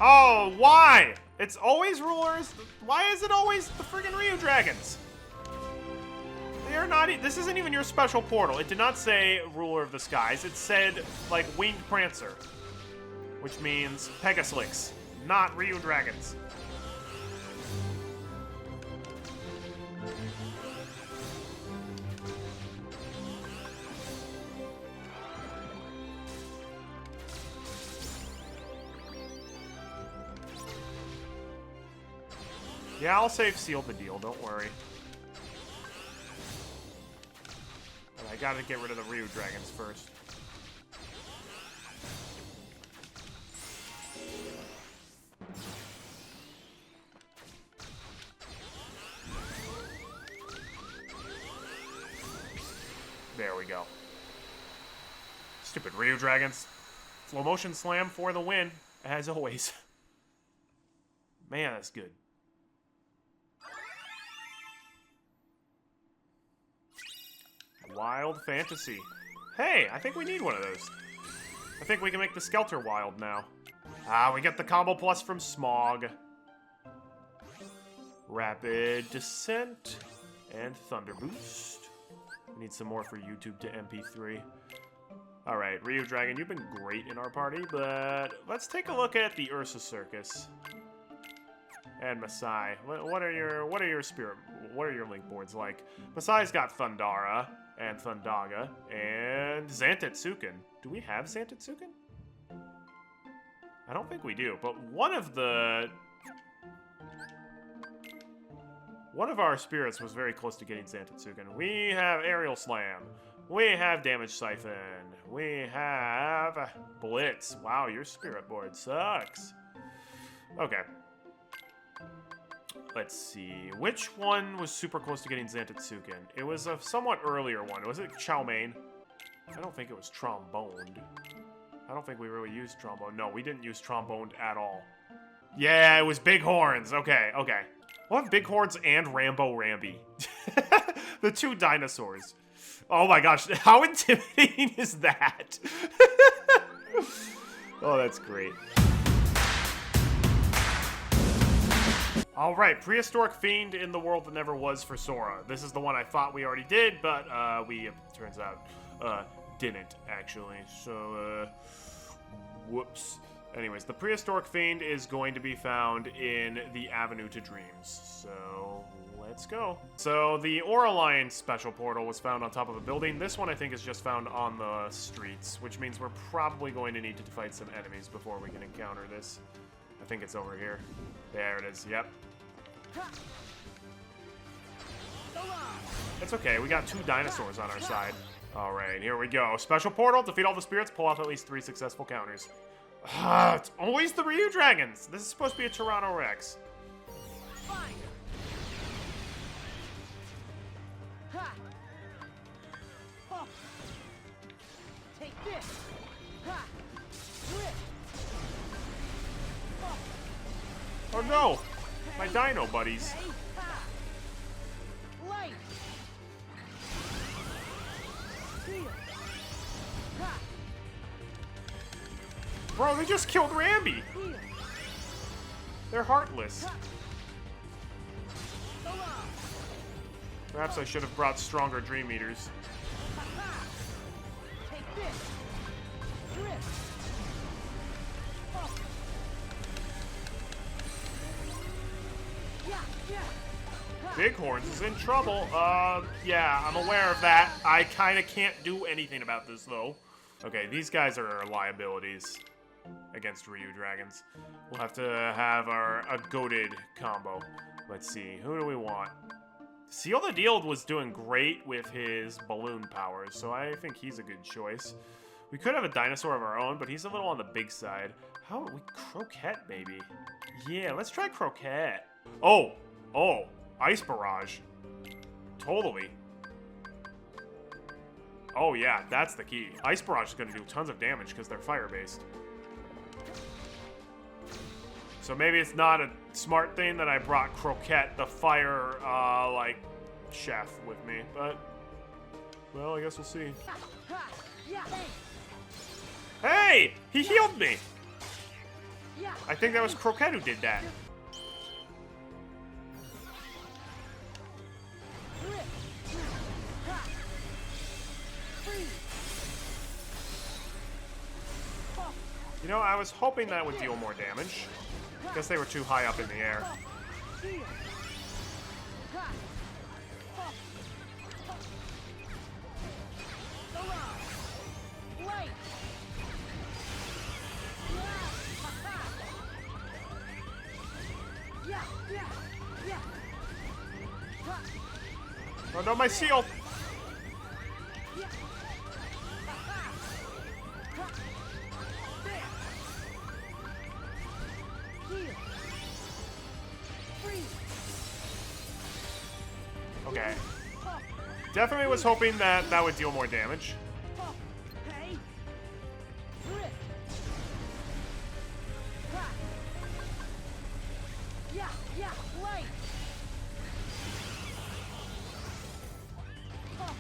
Oh, why? It's always rulers. Why is it always the friggin' Ryu Dragons? They are not. This isn't even your special portal. It did not say Ruler of the Skies. It said, like, Winged Prancer. Which means Pegaslix, not Ryu Dragons. Yeah, I'll save Seal the Deal, don't worry. But I gotta get rid of the Ryu Dragons first. There we go. Stupid Ryu Dragons. Slow motion slam for the win, as always. Man, that's good. Wild Fantasy. Hey, I think we need one of those. I think we can make the Skelter wild now. Ah, we get the combo plus from Smog. Rapid Descent and Thunder Boost. We need some more for YouTube to MP3. Alright, Ryu Dragon, you've been great in our party, but let's take a look at the Ursa Circus. And Masai. What are your link boards like? Masai's got Thundara and Thundaga and Zantetsuken. Do we have Zantetsuken? I don't think we do, but one of our spirits was very close to getting Zantetsuken. We have Aerial Slam. We have Damage Siphon. We have Blitz. Wow, your spirit board sucks. Okay. Let's see. Which one was super close to getting Zantetsuken? It was a somewhat earlier one. Was it Chow Mein? I don't think it was Tromboned. I don't think we really used Trombone. No, we didn't use Tromboned at all. Yeah, it was Big Horns. Okay, okay. We'll have Big Horns and Rambo Rambi. The two dinosaurs. Oh my gosh, how intimidating is that? Oh, that's great. Alright, Prehistoric Fiend in the World That Never Was for Sora. This is the one I thought we already did, but we, turns out, didn't, actually. So, whoops. Anyways, the Prehistoric Fiend is going to be found in the Avenue to Dreams. So, let's go. So, the Auraline Special Portal was found on top of a building. This one, I think, is just found on the streets, which means we're probably going to need to fight some enemies before we can encounter this. I think it's over here. There it is, yep. It's okay, we got two dinosaurs on our side. Alright, here we go. Special Portal, defeat all the spirits, pull off at least 3 successful counters. It's always the Ryu Dragons! This is supposed to be a Toronto Rex. Take this. Oh no! My dino buddies. Light. Bro, they just killed Rambi! They're heartless. Perhaps I should have brought stronger Dream Eaters. Take this. Drift. Bighorns is in trouble. Yeah, I'm aware of that. I kind of can't do anything about this, though. Okay, these guys are liabilities against Ryu Dragons. We'll have to have a goated combo. Let's see, who do we want? Seal the Deal was doing great with his balloon powers, so I think he's a good choice. We could have a dinosaur of our own, but he's a little on the big side. How we Croquette, baby? Yeah, let's try Croquette. Oh, Ice Barrage. Totally. Oh yeah, that's the key. Ice Barrage is gonna do tons of damage because they're fire-based. So maybe it's not a smart thing that I brought Croquette, the fire, like, chef with me, but, well, I guess we'll see. Hey! He healed me! I think that was Croquette who did that. You know, I was hoping that would deal more damage. Guess they were too high up in the air. Oh no, my seal! Okay. Definitely was hoping that that would deal more damage.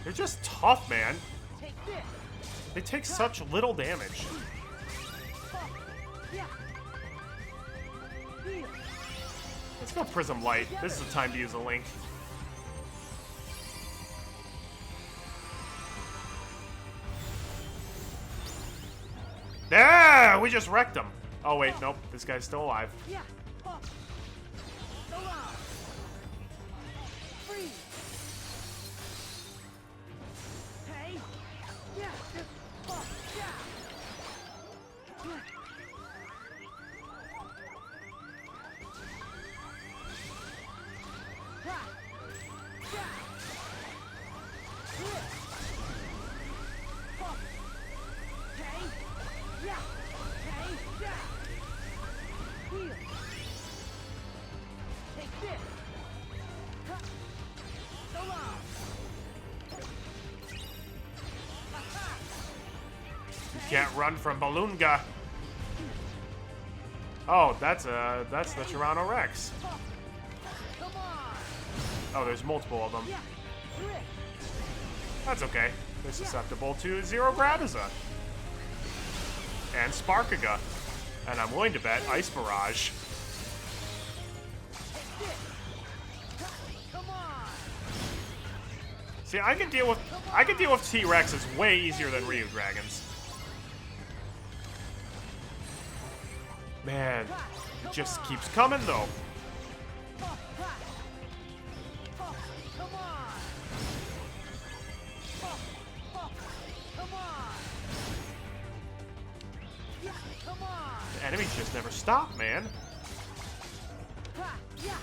They're just tough, man. They take such little damage. Let's go Prism Light. This is the time to use a Link. There! We just wrecked him. Oh, wait, nope. This guy's still alive. Yeah. Oh. Go on. Freeze. Hey. Yeah. Oh. Yeah. Yeah. Ha. Yeah. Yeah. Oh. Okay. Yeah. Okay. Yeah. Heal. Take this. Ha. So long. Ha-ha. You can't run from Balloonga. Oh, that's the Toronto Rex. Come on. Oh, there's multiple of them. Yeah. Drift. That's okay. They're susceptible to Zero Graviza. And Sparkaga. And I'm willing to bet Ice Barrage. Take this. Ha. Come on. See, I can deal with T-Rexes way easier than Ryu Dragons. Man, it just keeps coming though. Ha. Ha. Ha. Come on. Ha. Ha. Come on. Yeah. Come on. The enemies just never stop, man. Ha. Yeah.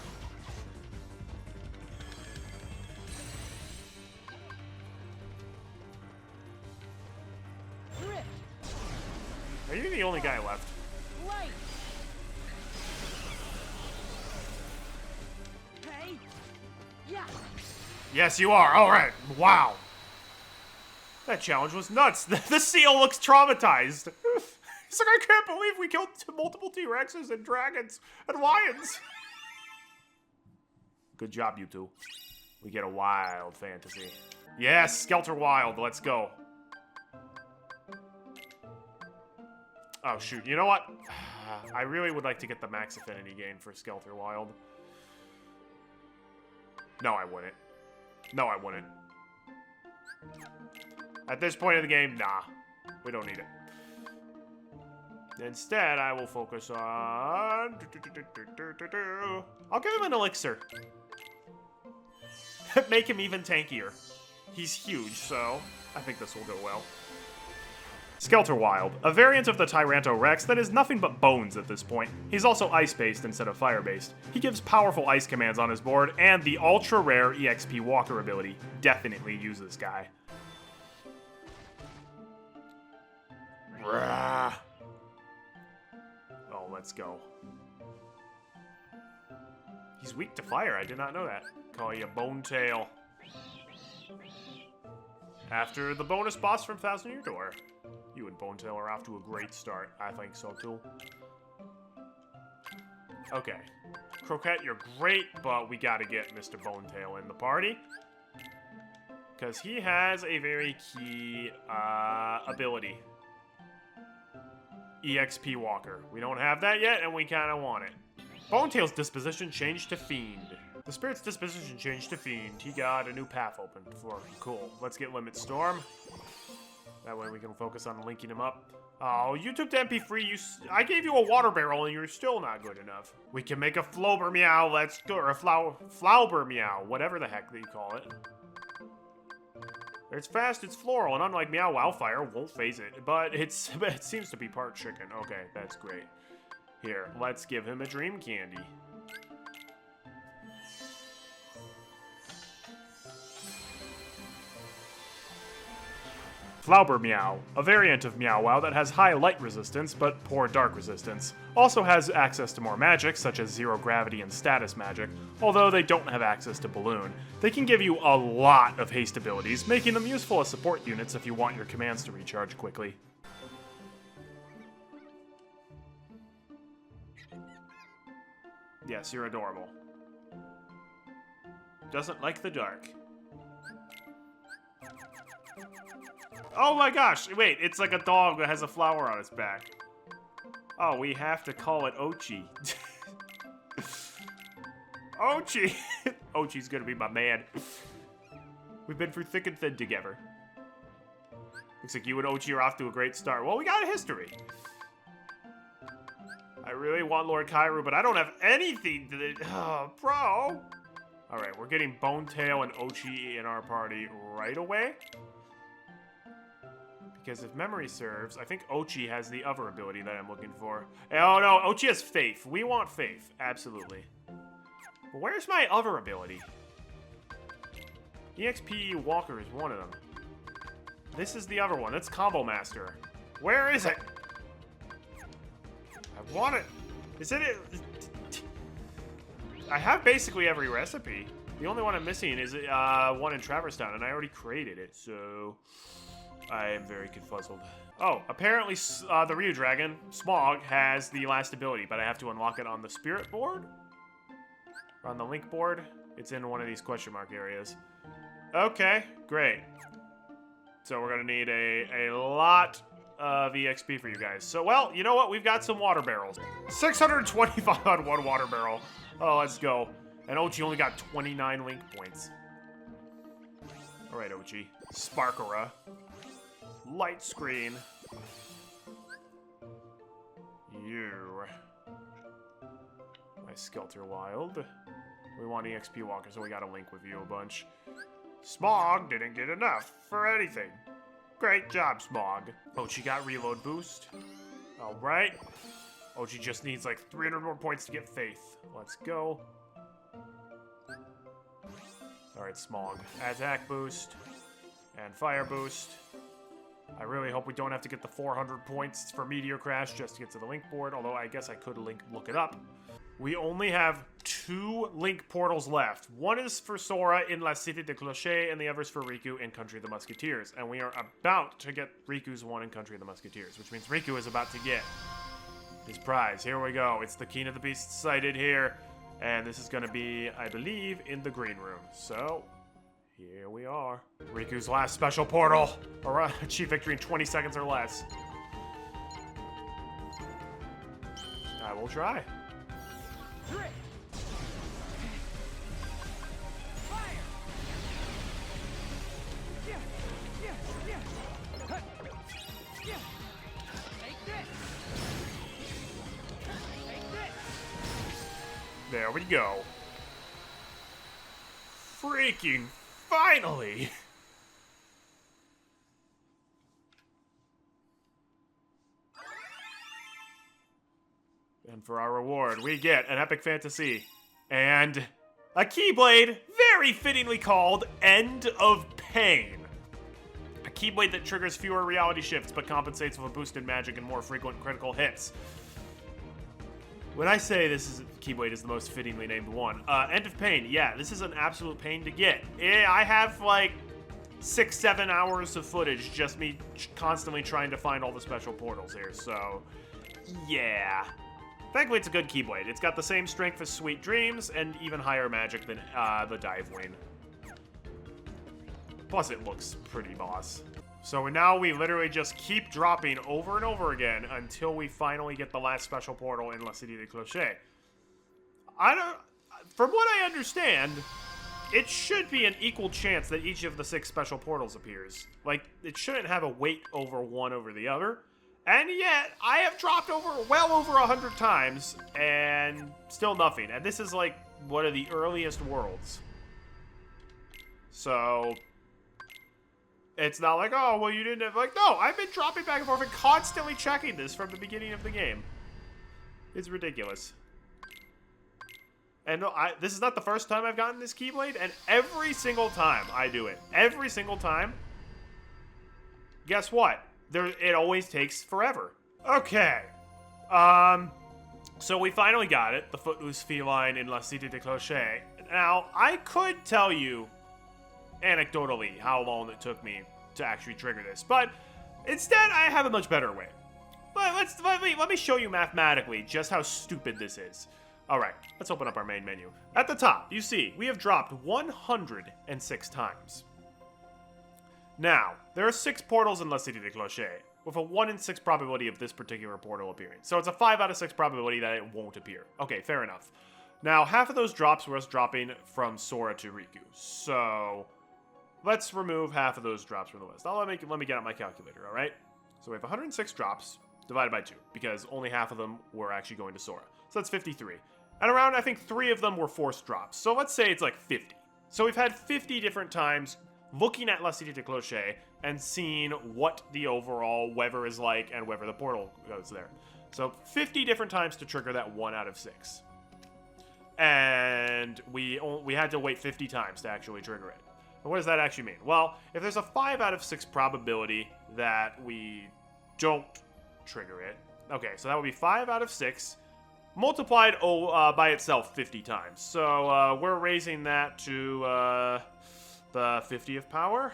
Drift. Are you the only guy left? Light. Okay. Yeah. Yes, you are. All right. Wow. That challenge was nuts. The seal looks traumatized. He's like, I can't believe we killed multiple T-Rexes and dragons and lions. Good job, you two. We get a wild fantasy. Yes, Skelter Wild. Let's go. Oh, shoot. You know what? I really would like to get the max affinity gain for Skelter Wild. No, I wouldn't. No, I wouldn't. At this point of the game, nah. We don't need it. Instead, I will focus on... I'll give him an elixir. Make him even tankier. He's huge, so I think this will go well. Skelter Wild, a variant of the Tyranto Rex that is nothing but bones at this point. He's also ice-based instead of fire-based. He gives powerful ice commands on his board, and the ultra-rare EXP Walker ability. Definitely use this guy. Rah. Oh, let's go. He's weak to fire, I did not know that. Call you Bone Tail. After the bonus boss from Thousand Year Door. You and Bone Tail are off to a great start. I think so, too. Okay. Croquette, you're great, but we gotta get Mr. Bone Tail in the party. Because he has a very key ability. EXP Walker. We don't have that yet, and we kind of want it. Bone Tail's disposition changed to Fiend. The Spirit's disposition changed to Fiend. He got a new path opened for cool. Let's get Limit Storm. That way we can focus on linking him up. Oh, you took the MP free. I gave you a water barrel and you're still not good enough. We can make a Flober Meow. Let's go. Or a Flauber Meow. Whatever the heck that you call it. It's fast, it's floral, and unlike Meow Wow Fire, won't phase it. But it seems to be part chicken. Okay, that's great. Here, let's give him a Dream Candy. Flauber Meow, a variant of Meow Wow that has high light resistance but poor dark resistance. Also has access to more magic, such as Zero Gravity and Status Magic, although they don't have access to Balloon. They can give you a lot of haste abilities, making them useful as support units if you want your commands to recharge quickly. Yes, you're adorable. Doesn't like the dark. Oh my gosh, wait, it's like a dog that has a flower on its back. Oh, we have to call it Ochi. Ochi! Ochi's gonna be my man. We've been through thick and thin together. Looks like you and Ochi are off to a great start. Well, we got a history. I really want Lord Kairu, but I don't have anything to... Oh, bro! Alright, we're getting Bonetail and Ochi in our party right away. Because if memory serves, I think Ochi has the other ability that I'm looking for. Oh no, Ochi has Faith. We want Faith, absolutely. But where's my other ability? EXP Walker is one of them. This is the other one. That's Combo Master. Where is it? I want it. Is it? I have basically every recipe. The only one I'm missing is one in Traverse Town, and I already created it, so I am very confuzzled. Oh, apparently the Ryu Dragon, Smog, has the last ability, but I have to unlock it on the Spirit board? Or on the Link board? It's in one of these question mark areas. Okay, great. So we're gonna need a lot of EXP for you guys. So, well, you know what? We've got some water barrels. 625 on one water barrel. Oh, let's go. And Ochi only got 29 Link points. Alright, Ochi. Sparkera. Light screen. You. My Skelter Wild. We want EXP Walker, so we gotta link with you a bunch. Smog didn't get enough for anything. Great job, Smog. Ochi got reload boost. Alright. Ochi just needs like 300 more points to get Faith. Let's go. Alright, Smog. Attack boost. And fire boost. I really hope we don't have to get the 400 points for Meteor Crash just to get to the Link board, although I guess I could look it up. We only have 2 Link portals left. One is for Sora in La Cité de Clocher, and the other is for Riku in Country of the Musketeers. And we are about to get Riku's one in Country of the Musketeers, which means Riku is about to get his prize. Here we go. It's the King of the Beasts sighted here. And this is going to be, I believe, in the green room. So, here we are. Riku's last special portal. Achieve victory in 20 seconds or less. I will try. There we go. Freaking finally! And for our reward, we get an epic fantasy and a Keyblade, very fittingly called End of Pain. A Keyblade that triggers fewer reality shifts but compensates with a boost in magic and more frequent critical hits. When I say Keyblade is the most fittingly named one, End of Pain, yeah, this is an absolute pain to get. I have like 6-7 hours of footage, just me constantly trying to find all the special portals here, so yeah. Thankfully, it's a good Keyblade. It's got the same strength as Sweet Dreams, and even higher magic than the Dive Wing. Plus, it looks pretty boss. So now we literally just keep dropping over and over again until we finally get the last special portal in La Cité de Clocher. From what I understand, it should be an equal chance that each of the 6 special portals appears. Like, it shouldn't have a weight over one over the other. And yet, I have dropped well over 100 times, and still nothing. And this is like one of the earliest worlds. So, it's not like, oh, well, you didn't have, like, no, I've been dropping back and forth and constantly checking this from the beginning of the game. It's ridiculous. And this is not the first time I've gotten this Keyblade, and every single time I do it, every single time, guess what? It always takes forever. Okay. So we finally got it, the Footloose Feline in La Cité de Clocher. Now, I could tell you, anecdotally, how long it took me to actually trigger this, but instead, I have a much better way. But let me show you mathematically just how stupid this is. Alright, let's open up our main menu. At the top, you see, we have dropped 106 times. Now, there are 6 portals in La Cité de Clocher, with a 1 in 6 probability of this particular portal appearing. So it's a 5 out of 6 probability that it won't appear. Okay, fair enough. Now, half of those drops were us dropping from Sora to Riku. So, let's remove half of those drops from the list. Let me get out my calculator, all right? So we have 106 drops divided by 2, because only half of them were actually going to Sora. So that's 53. And around, I think, 3 of them were forced drops. So let's say it's like 50. So we've had 50 different times looking at La Cité de Clocher and seeing what the overall weather is like and whether the portal goes there. So 50 different times to trigger that 1 out of 6. And we had to wait 50 times to actually trigger it. And what does that actually mean? Well, if there's a 5 out of 6 probability that we don't trigger it, okay, so that would be 5 out of 6 multiplied by itself 50 times. So we're raising that to the 50th power.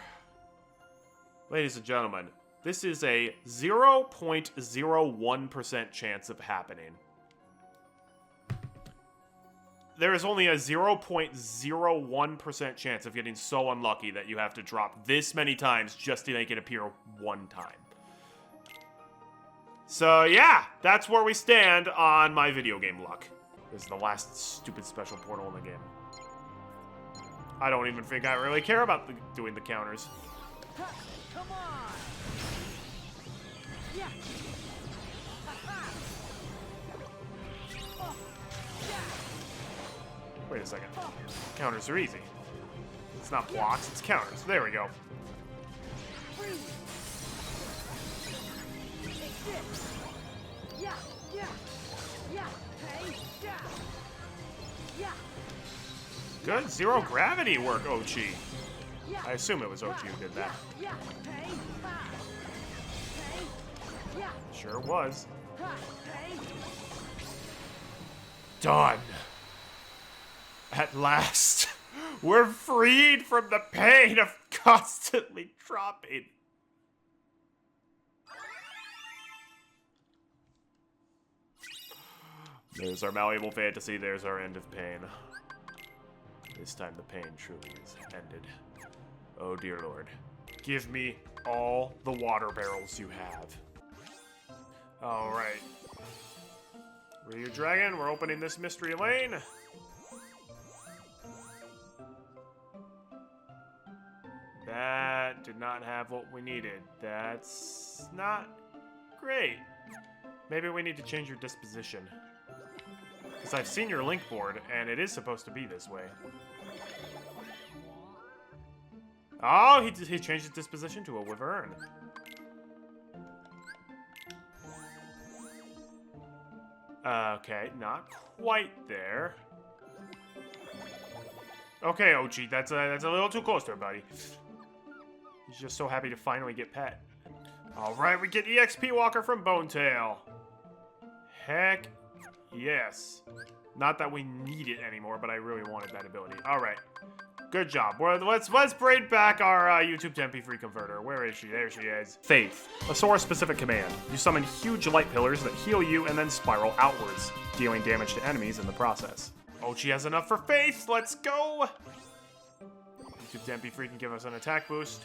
Ladies and gentlemen, this is a 0.01% chance of happening. There is only a 0.01% chance of getting so unlucky that you have to drop this many times just to make it appear one time. So yeah, that's where we stand on my video game luck. This is the last stupid special portal in the game. I don't even think I really care about doing the counters. Come on. Yeah. Wait a second. Counters are easy. It's not blocks, it's counters. There we go. Yeah, yeah, yeah, hey, yeah, yeah. Good zero gravity work, Ochi. Yeah. I assume it was Ochi who did that. Yeah, hey, ha. Hey, yeah, Sure was. ha, hey. Done. At last, we're freed from the pain of constantly dropping. There's our malleable fantasy, there's our end of pain. This time the pain truly is ended. Oh dear lord. Give me all the water barrels you have. Alright. Ryu Dragon, we're opening this mystery lane. That did not have what we needed. That's not great. Maybe we need to change your disposition. Because I've seen your link board, and it is supposed to be this way. Oh, he changed his disposition to a wyvern. Okay, not quite there. Okay, Ochi, that's a little too close there, buddy. He's just so happy to finally get pet. Alright, we get EXP Walker from Bonetail. Heck yes. Not that we need it anymore, but I really wanted that ability. Alright. Good job. Well, let's braid back our YouTube Tempe free converter. Where is she? There she is. Faith. A Sora-specific command. You summon huge light pillars that heal you and then spiral outwards, dealing damage to enemies in the process. Ochi has enough for Faith. Let's go. YouTube Tempe free can give us an attack boost.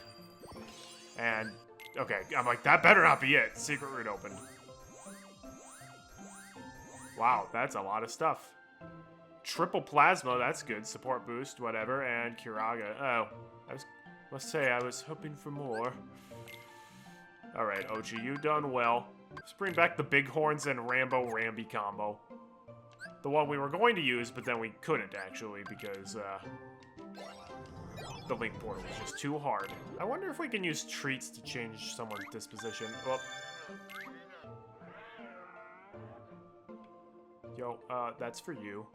And, okay, I'm like, that better not be it. Secret route opened. Wow, that's a lot of stuff. Triple Plasma, that's good. Support boost, whatever. And Kiraga. Oh, must say, I was hoping for more. Alright, Ochi, you done well. Let's bring back the Bighorns and Rambo-Rambi combo. The one we were going to use, but then we couldn't, actually, because, the link portal was just too hard. I wonder if we can use treats to change someone's disposition. Oh. Yo, that's for you.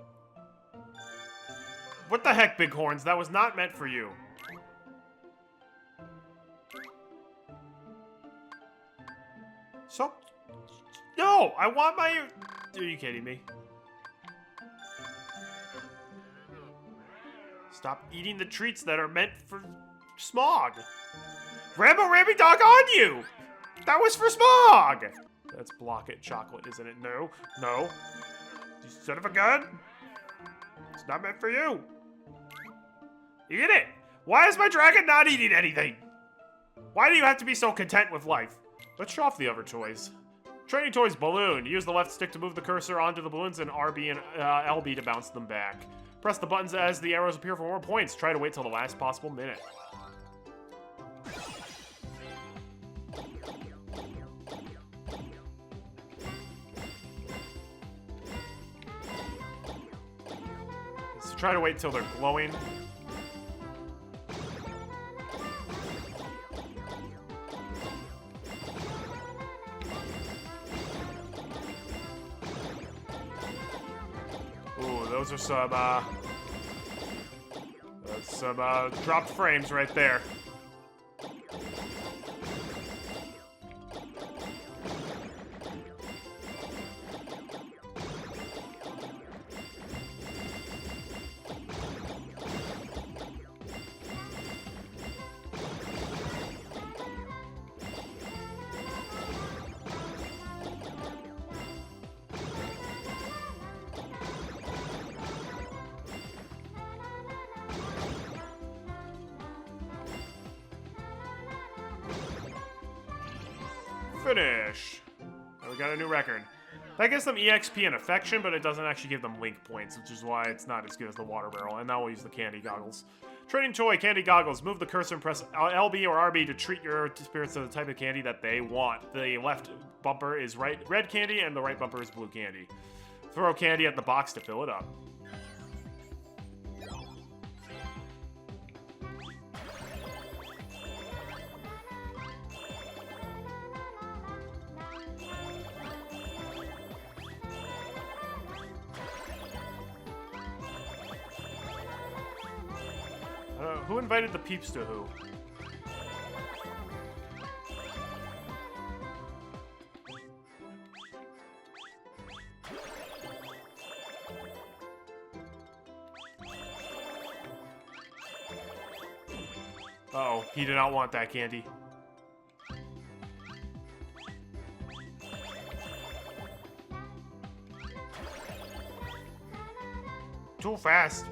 What the heck, Bighorns? That was not meant for you. So... No! I want my... Are you kidding me? Stop eating the treats that are meant for Smog. Rambo-Rambi dog on you! That was for Smog! That's Block It Chocolate, isn't it? No. No. You son of a gun! It's not meant for you. Eat it! Why is my dragon not eating anything? Why do you have to be so content with life? Let's show off the other toys. Training Toys Balloon. Use the left stick to move the cursor onto the balloons and RB and LB to bounce them back. Press the buttons as the arrows appear for more points. Try to wait till the last possible minute. So try to wait till they're glowing. Those are some dropped frames right there. Finish. Oh, we got a new record. That gives them EXP and affection, but it doesn't actually give them link points, which is why it's not as good as the water barrel. And now we'll use the candy goggles. Training toy, candy goggles. Move the cursor and press LB or RB to treat your spirits to the type of candy that they want. The left bumper is red candy, and the right bumper is blue candy. Throw candy at the box to fill it up. Who invited the peeps to who? Uh-oh, he did not want that candy. Too fast.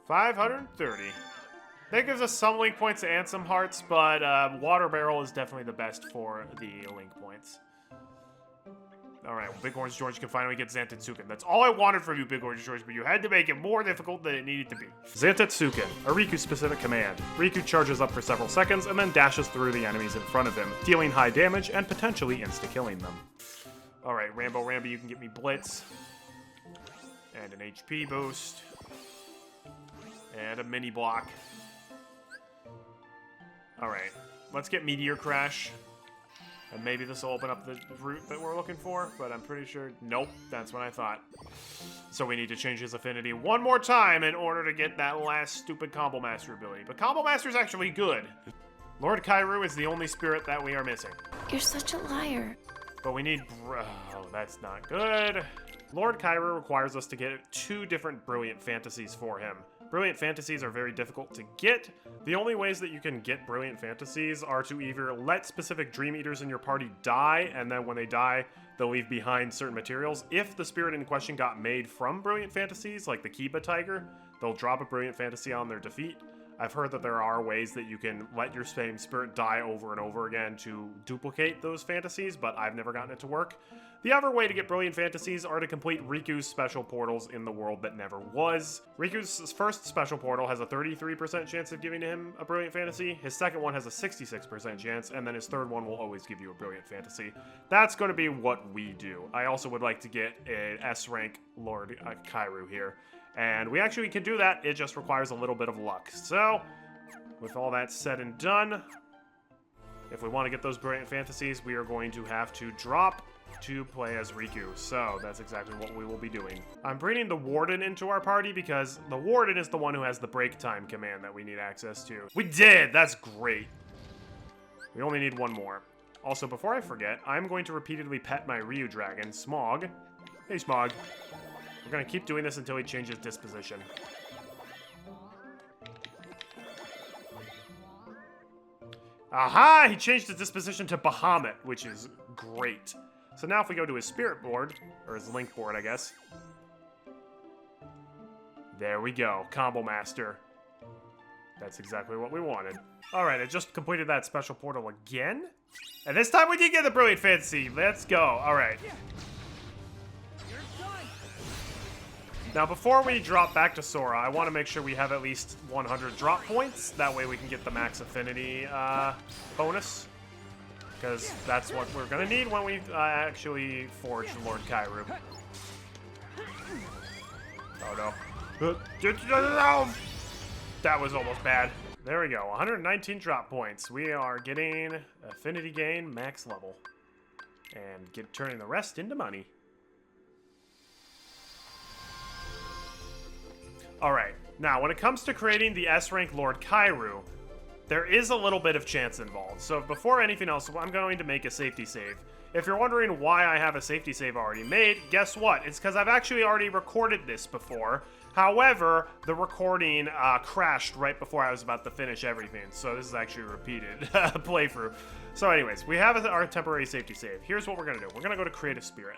$530. That gives us some link points and some hearts, but Water Barrel is definitely the best for the link points. Alright, well, Big Orange George can finally get Zantetsuken. That's all I wanted from you, Big Orange George, but you had to make it more difficult than it needed to be. Zantetsuken, a Riku-specific command. Riku charges up for several seconds and then dashes through the enemies in front of him, dealing high damage and potentially insta-killing them. Alright, Rambo, you can get me Blitz. And an HP boost. And a mini block. Alright, let's get Meteor Crash. And maybe this will open up the route that we're looking for, but I'm pretty sure... Nope, that's what I thought. So we need to change his affinity one more time in order to get that last stupid Combo Master ability. But Combo Master's actually good. Lord Kairu is the only spirit that we are missing. You're such a liar. But we need... Oh, that's not good. Lord Kairu requires us to get 2 different Brilliant Fantasies for him. Brilliant Fantasies are very difficult to get. The only ways that you can get Brilliant Fantasies are to either let specific Dream Eaters in your party die, and then when they die, they'll leave behind certain materials. If the spirit in question got made from Brilliant Fantasies, like the Kiba Tiger, they'll drop a Brilliant Fantasy on their defeat. I've heard that there are ways that you can let your same spirit die over and over again to duplicate those fantasies, but I've never gotten it to work. The other way to get Brilliant Fantasies are to complete Riku's special portals in the world that never was. Riku's first special portal has a 33% chance of giving him a Brilliant Fantasy, his second one has a 66% chance, and then his third one will always give you a Brilliant Fantasy. That's going to be what we do. I also would like to get an S-rank Lord Kairu here. And we actually can do that, it just requires a little bit of luck. So, with all that said and done, if we want to get those Brilliant Fantasies, we are going to have to drop to play as Riku. So, that's exactly what we will be doing. I'm bringing the Warden into our party because the Warden is the one who has the break time command that we need access to. We did! That's great. We only need one more. Also, before I forget, I'm going to repeatedly pet my Ryu Dragon, Smog. Hey, Smog. We're going to keep doing this until he changes disposition. Aha! He changed his disposition to Bahamut, which is great. So now if we go to his spirit board, or his link board, I guess. There we go. Combo Master. That's exactly what we wanted. Alright, I just completed that special portal again. And this time we did get the Brilliant Fantasy. Let's go. Alright. Now, before we drop back to Sora, I want to make sure we have at least 100 drop points. That way we can get the max affinity bonus. Because that's what we're going to need when we actually forge Lord Kairu. Oh, no. That was almost bad. There we go. 119 drop points. We are getting affinity gain max level. And turning the rest into money. Alright, now when it comes to creating the S-rank Lord Kairu, there is a little bit of chance involved. So before anything else, I'm going to make a safety save. If you're wondering why I have a safety save already made, guess what? It's because I've actually already recorded this before. However, the recording crashed right before I was about to finish everything. So this is actually a repeated playthrough. So anyways, we have our temporary safety save. Here's what we're going to do. We're going to go to Creative Spirit.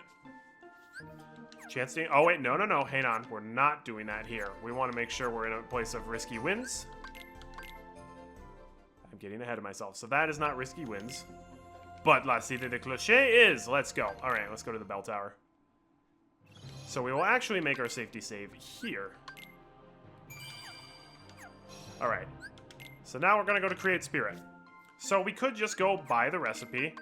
Chance to... Oh, wait. No. Hang on. We're not doing that here. We want to make sure we're in a place of risky wins. I'm getting ahead of myself. So that is not risky wins. But La Cité de Clocher is. Let's go. All right. Let's go to the bell tower. So we will actually make our safety save here. All right. So now we're going to go to Create Spirit. So we could just go buy the recipe.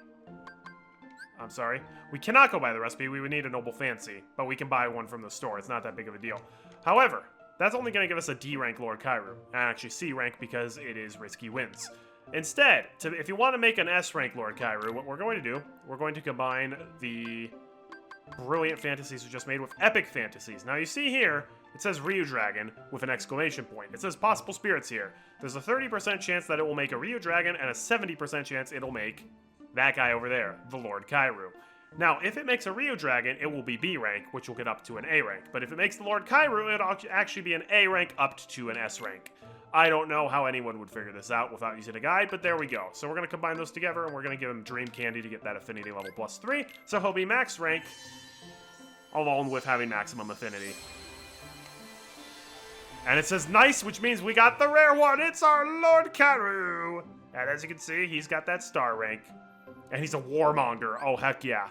I'm sorry. We cannot go buy the recipe. We would need a Noble Fancy. But we can buy one from the store. It's not that big of a deal. However, that's only going to give us a D rank Lord Kairu. And actually C rank because it is risky wins. Instead, if you want to make an S rank Lord Kairu, what we're going to do, we're going to combine the Brilliant Fantasies we just made with Epic Fantasies. Now you see here, it says Ryu Dragon with an exclamation point. It says possible spirits here. There's a 30% chance that it will make a Ryu Dragon and a 70% chance it'll make that guy over there, the Lord Kairu. Now, if it makes a Ryu Dragon, it will be B rank, which will get up to an A rank. But if it makes the Lord Kairu, it'll actually be an A rank up to an S rank. I don't know how anyone would figure this out without using a guide, but there we go. So we're going to combine those together, and we're going to give him Dream Candy to get that affinity level +3. So he'll be max rank, along with having maximum affinity. And it says nice, which means we got the rare one. It's our Lord Kairu. And as you can see, he's got that star rank. And he's a warmonger. Oh, heck yeah.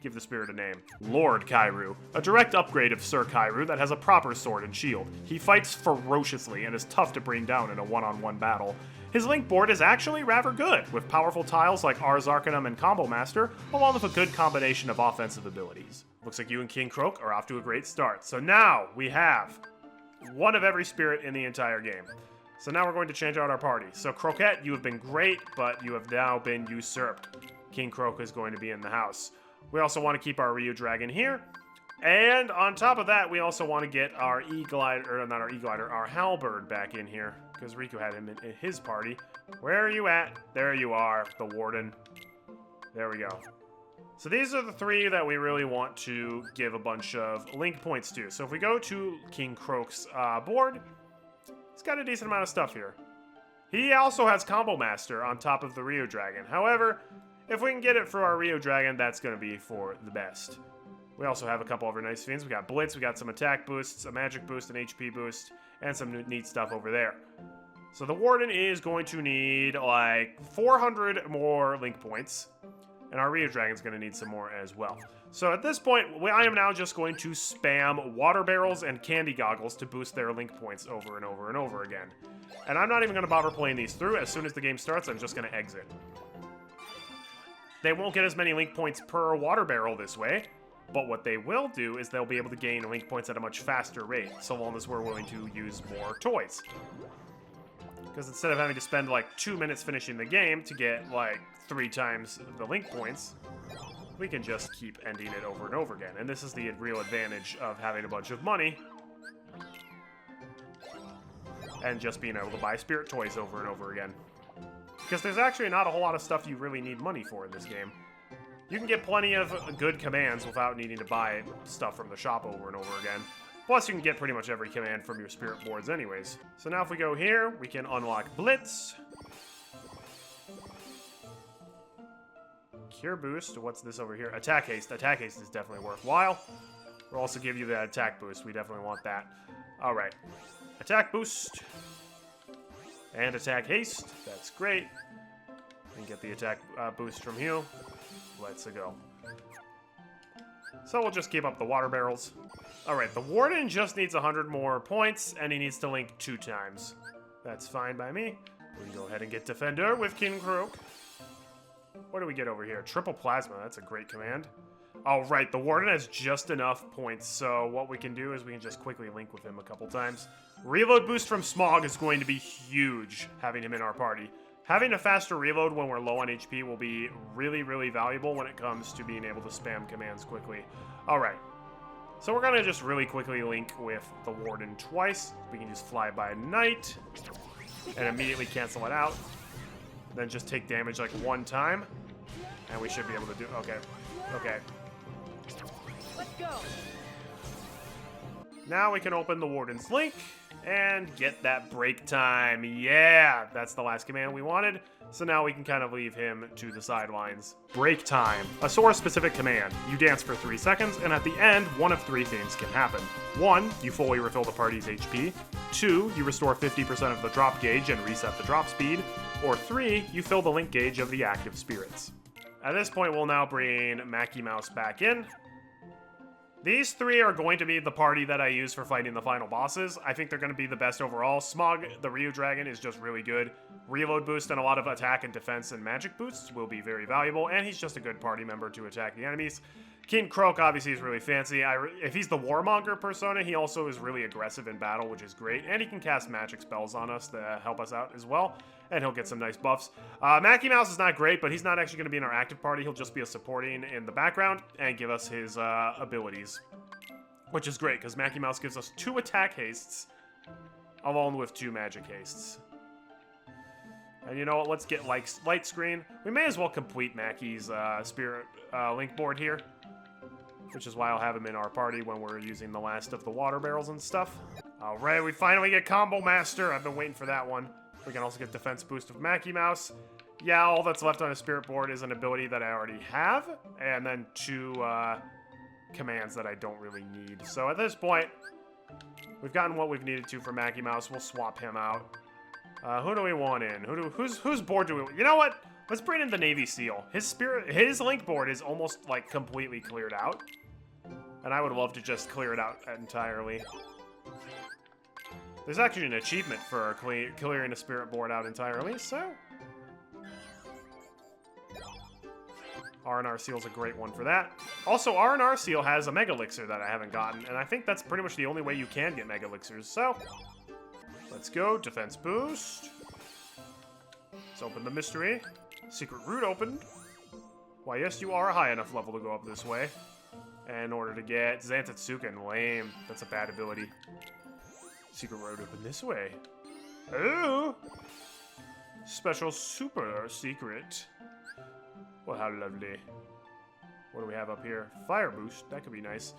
Give the spirit a name. Lord Kairu. A direct upgrade of Sir Kairu that has a proper sword and shield. He fights ferociously and is tough to bring down in a one-on-one battle. His link board is actually rather good, with powerful tiles like Ars Arcanum and Combo Master, along with a good combination of offensive abilities. Looks like you and King Croak are off to a great start. So now we have one of every spirit in the entire game. So now we're going to change out our party. So Croquette, you have been great, but you have now been usurped. King Croak is going to be in the house. We also want to keep our Ryu Dragon here. And on top of that, we also want to get our E-Glider, or not our E-Glider, our Halberd back in here. Because Riku had him in his party. Where are you at? There you are, the Warden. There we go. So these are the three that we really want to give a bunch of link points to. So if we go to King Croak's board, he's got a decent amount of stuff here. He also has Combo Master on top of the Ryu Dragon. However, if we can get it for our Ryu Dragon, that's going to be for the best. We also have a couple other nice things. We got Blitz, we got some attack boosts, a magic boost, an HP boost, and some neat stuff over there. So the Warden is going to need like 400 more link points. And our Ryu Dragon's going to need some more as well. So at this point, I am now just going to spam water barrels and candy goggles to boost their link points over and over and over again. And I'm not even going to bother playing these through. As soon as the game starts, I'm just going to exit. They won't get as many link points per water barrel this way. But what they will do is they'll be able to gain link points at a much faster rate, so long as we're willing to use more toys. Because instead of having to spend like 2 minutes finishing the game to get like 3 times the link points, we can just keep ending it over and over again. And this is the real advantage of having a bunch of money and just being able to buy spirit toys over and over again. Because there's actually not a whole lot of stuff you really need money for in this game. You can get plenty of good commands without needing to buy stuff from the shop over and over again. Plus, you can get pretty much every command from your spirit boards anyways. So now if we go here, we can unlock Blitz. Cure boost. What's this over here? Attack haste. Attack haste is definitely worthwhile. We'll also give you that attack boost. We definitely want that. All right. Attack boost. And attack haste. That's great. And get the attack boost from you. Let's go. So we'll just keep up the water barrels. All right, the Warden just needs 100 more points, and he needs to link 2 times. That's fine by me. We can go ahead and get Defender with King Croak. What do we get over here? Triple Plasma. That's a great command. All right, the Warden has just enough points, so what we can do is we can just quickly link with him a couple times. Reload boost from Smog is going to be huge, having him in our party. Having a faster reload when we're low on HP will be really, really valuable when it comes to being able to spam commands quickly. All right. So we're going to just really quickly link with the Warden twice. We can just fly by night and immediately cancel it out. Then just take damage like 1 time. And we should be able to do... Okay. Okay. Let's go. Now we can open the Warden's link and get that break time. Yeah, that's the last command we wanted. So now we can kind of leave him to the sidelines. Break time. A Sora-specific command. You dance for 3 seconds, and at the end, one of 3 things can happen. 1, you fully refill the party's HP. 2, you restore 50% of the drop gauge and reset the drop speed. Or 3, you fill the link gauge of the active spirits. At this point, we'll now bring Mackie Mouse back in. These 3 are going to be the party that I use for fighting the final bosses. I think they're going to be the best overall. Smog, the Ryu Dragon, is just really good. Reload boost and a lot of attack and defense and magic boosts will be very valuable, and he's just a good party member to attack the enemies. King Croak obviously is really fancy. If he's the Warmonger persona, he also is really aggressive in battle, which is great, and he can cast magic spells on us to help us out as well, and he'll get some nice buffs. Mackie Mouse is not great, but he's not actually going to be in our active party. He'll just be a supporting in the background and give us his abilities, which is great, because Mackie Mouse gives us 2 attack hastes, along with 2 magic hastes. And you know what? Let's get light screen. We may as well complete Mackie's spirit link board here, which is why I'll have him in our party when we're using the last of the water barrels and stuff. All right, we finally get Combo Master. I've been waiting for that one. We can also get Defense Boost of Mackie Mouse. Yeah, all that's left on his spirit board is an ability that I already have, and then 2 commands that I don't really need. So at this point, we've gotten what we've needed to for Mackie Mouse. We'll swap him out. Who do we want in? Whose board do we... You know what? Let's bring in the Navy SEAL. His link board is almost, like, completely cleared out. And I would love to just clear it out entirely. There's actually an achievement for clearing a spirit board out entirely, so... R&R Seal's a great one for that. Also, R&R Seal has a Mega Elixir that I haven't gotten, and I think that's pretty much the only way you can get Mega Elixirs, so... Let's go. Defense boost. Let's open the mystery. Secret route opened. Why, yes, you are a high enough level to go up this way. And in order to get Zantetsuken, lame. That's a bad ability. Secret road open this way. Oh! Special super secret. Well, how lovely. What do we have up here? Fire boost. That could be nice.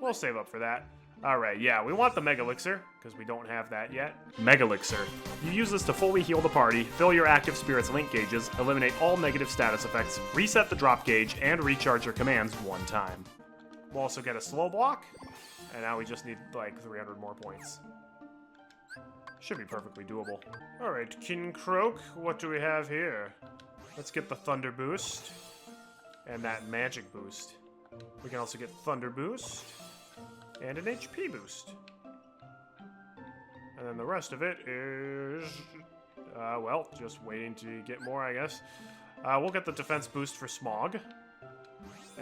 We'll save up for that. Alright, yeah, we want the Mega Elixir, because we don't have that yet. Mega Elixir. You use this to fully heal the party, fill your active spirits link gauges, eliminate all negative status effects, reset the drop gauge, and recharge your commands 1 time. We'll also get a slow block, and now we just need, like, 300 more points. Should be perfectly doable. Alright, King Croak, what do we have here? Let's get the Thunder Boost, and that Magic Boost. We can also get Thunder Boost. And an HP boost. And then the rest of it is... well, just waiting to get more, I guess. We'll get the defense boost for Smog.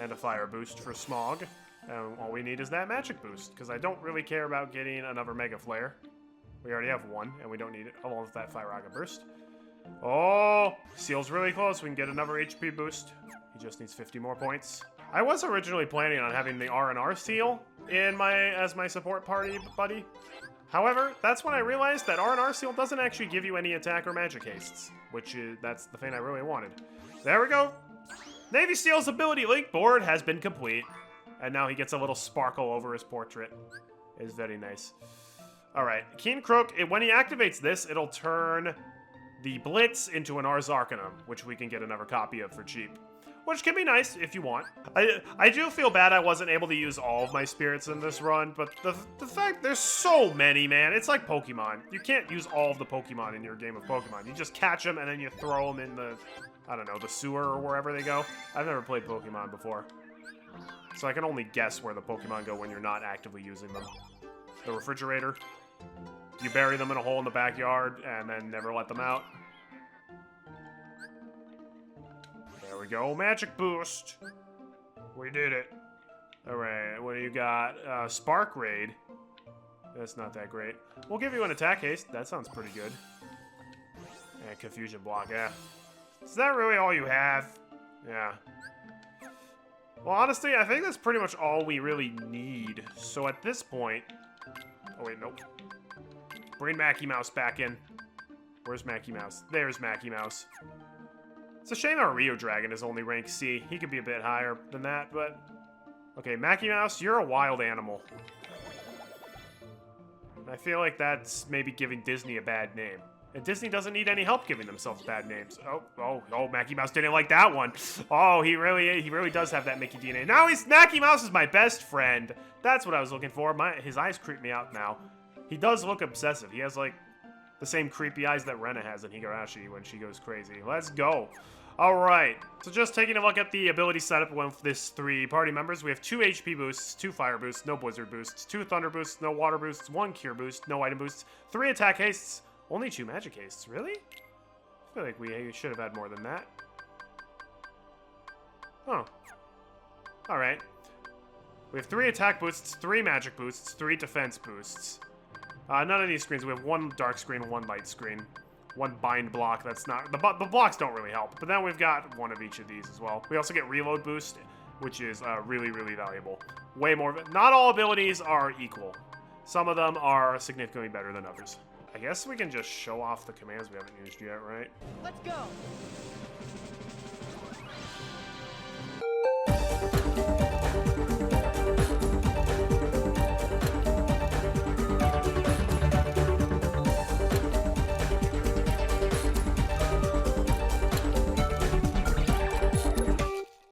And a fire boost for Smog. And all we need is that magic boost, because I don't really care about getting another Mega Flare. We already have 1, and we don't need it, along with that Firaga burst. Oh! Seal's really close. We can get another HP boost. He just needs 50 more points. I was originally planning on having the R&R Seal as my support party buddy. However, that's when I realized that R&R Seal doesn't actually give you any attack or magic hastes, that's the thing I really wanted. There we go. Navy SEAL's ability link board has been complete. And now he gets a little sparkle over his portrait. It's very nice. Alright, King Croak, when he activates this, it'll turn the Blitz into an Ars Arcanum, which we can get another copy of for cheap. Which can be nice if you want. I do feel bad I wasn't able to use all of my spirits in this run, but the fact there's so many, man. It's like Pokemon. You can't use all of the Pokemon in your game of Pokemon. You just catch them and then you throw them in the, I don't know, the sewer or wherever they go. I've never played Pokemon before, so I can only guess where the Pokemon go when you're not actively using them. The refrigerator. You bury them in a hole in the backyard and then never let them out. There we go. Magic boost. We did it. Alright, what do you got? Spark Raid. That's not that great. We'll give you an attack haste. That sounds pretty good. And confusion block, yeah. Is that really all you have? Yeah. Well, honestly, I think that's pretty much all we really need. So at this point... Oh, wait, nope. Bring Mackie Mouse back in. Where's Mackie Mouse? There's Mackie Mouse. It's a shame our Rio Dragon is only rank C. He could be a bit higher than that, but... Okay, Mackie Mouse, you're a wild animal. I feel like that's maybe giving Disney a bad name. And Disney doesn't need any help giving themselves bad names. Oh, Mackie Mouse didn't like that one. Oh, he really does have that Mickey DNA. Now Mackie Mouse is my best friend. That's what I was looking for. His eyes creep me out now. He does look obsessive. He has, like, the same creepy eyes that Rena has in Higurashi when she goes crazy. Let's go. Alright, so just taking a look at the ability setup with this 3 party members. We have 2 HP boosts, 2 fire boosts, no blizzard boosts, 2 thunder boosts, no water boosts, 1 cure boost, no item boosts, 3 attack hastes, only 2 magic hastes. Really? I feel like we should have had more than that. Oh. Alright. We have 3 attack boosts, 3 magic boosts, 3 defense boosts. None of these screens. We have 1 dark screen, 1 light screen. 1 bind block. That's not... The blocks don't really help. But then we've got 1 of each of these as well. We also get reload boost, which is really, really valuable. Way more... Not all abilities are equal. Some of them are significantly better than others. I guess we can just show off the commands we haven't used yet, right? Let's go.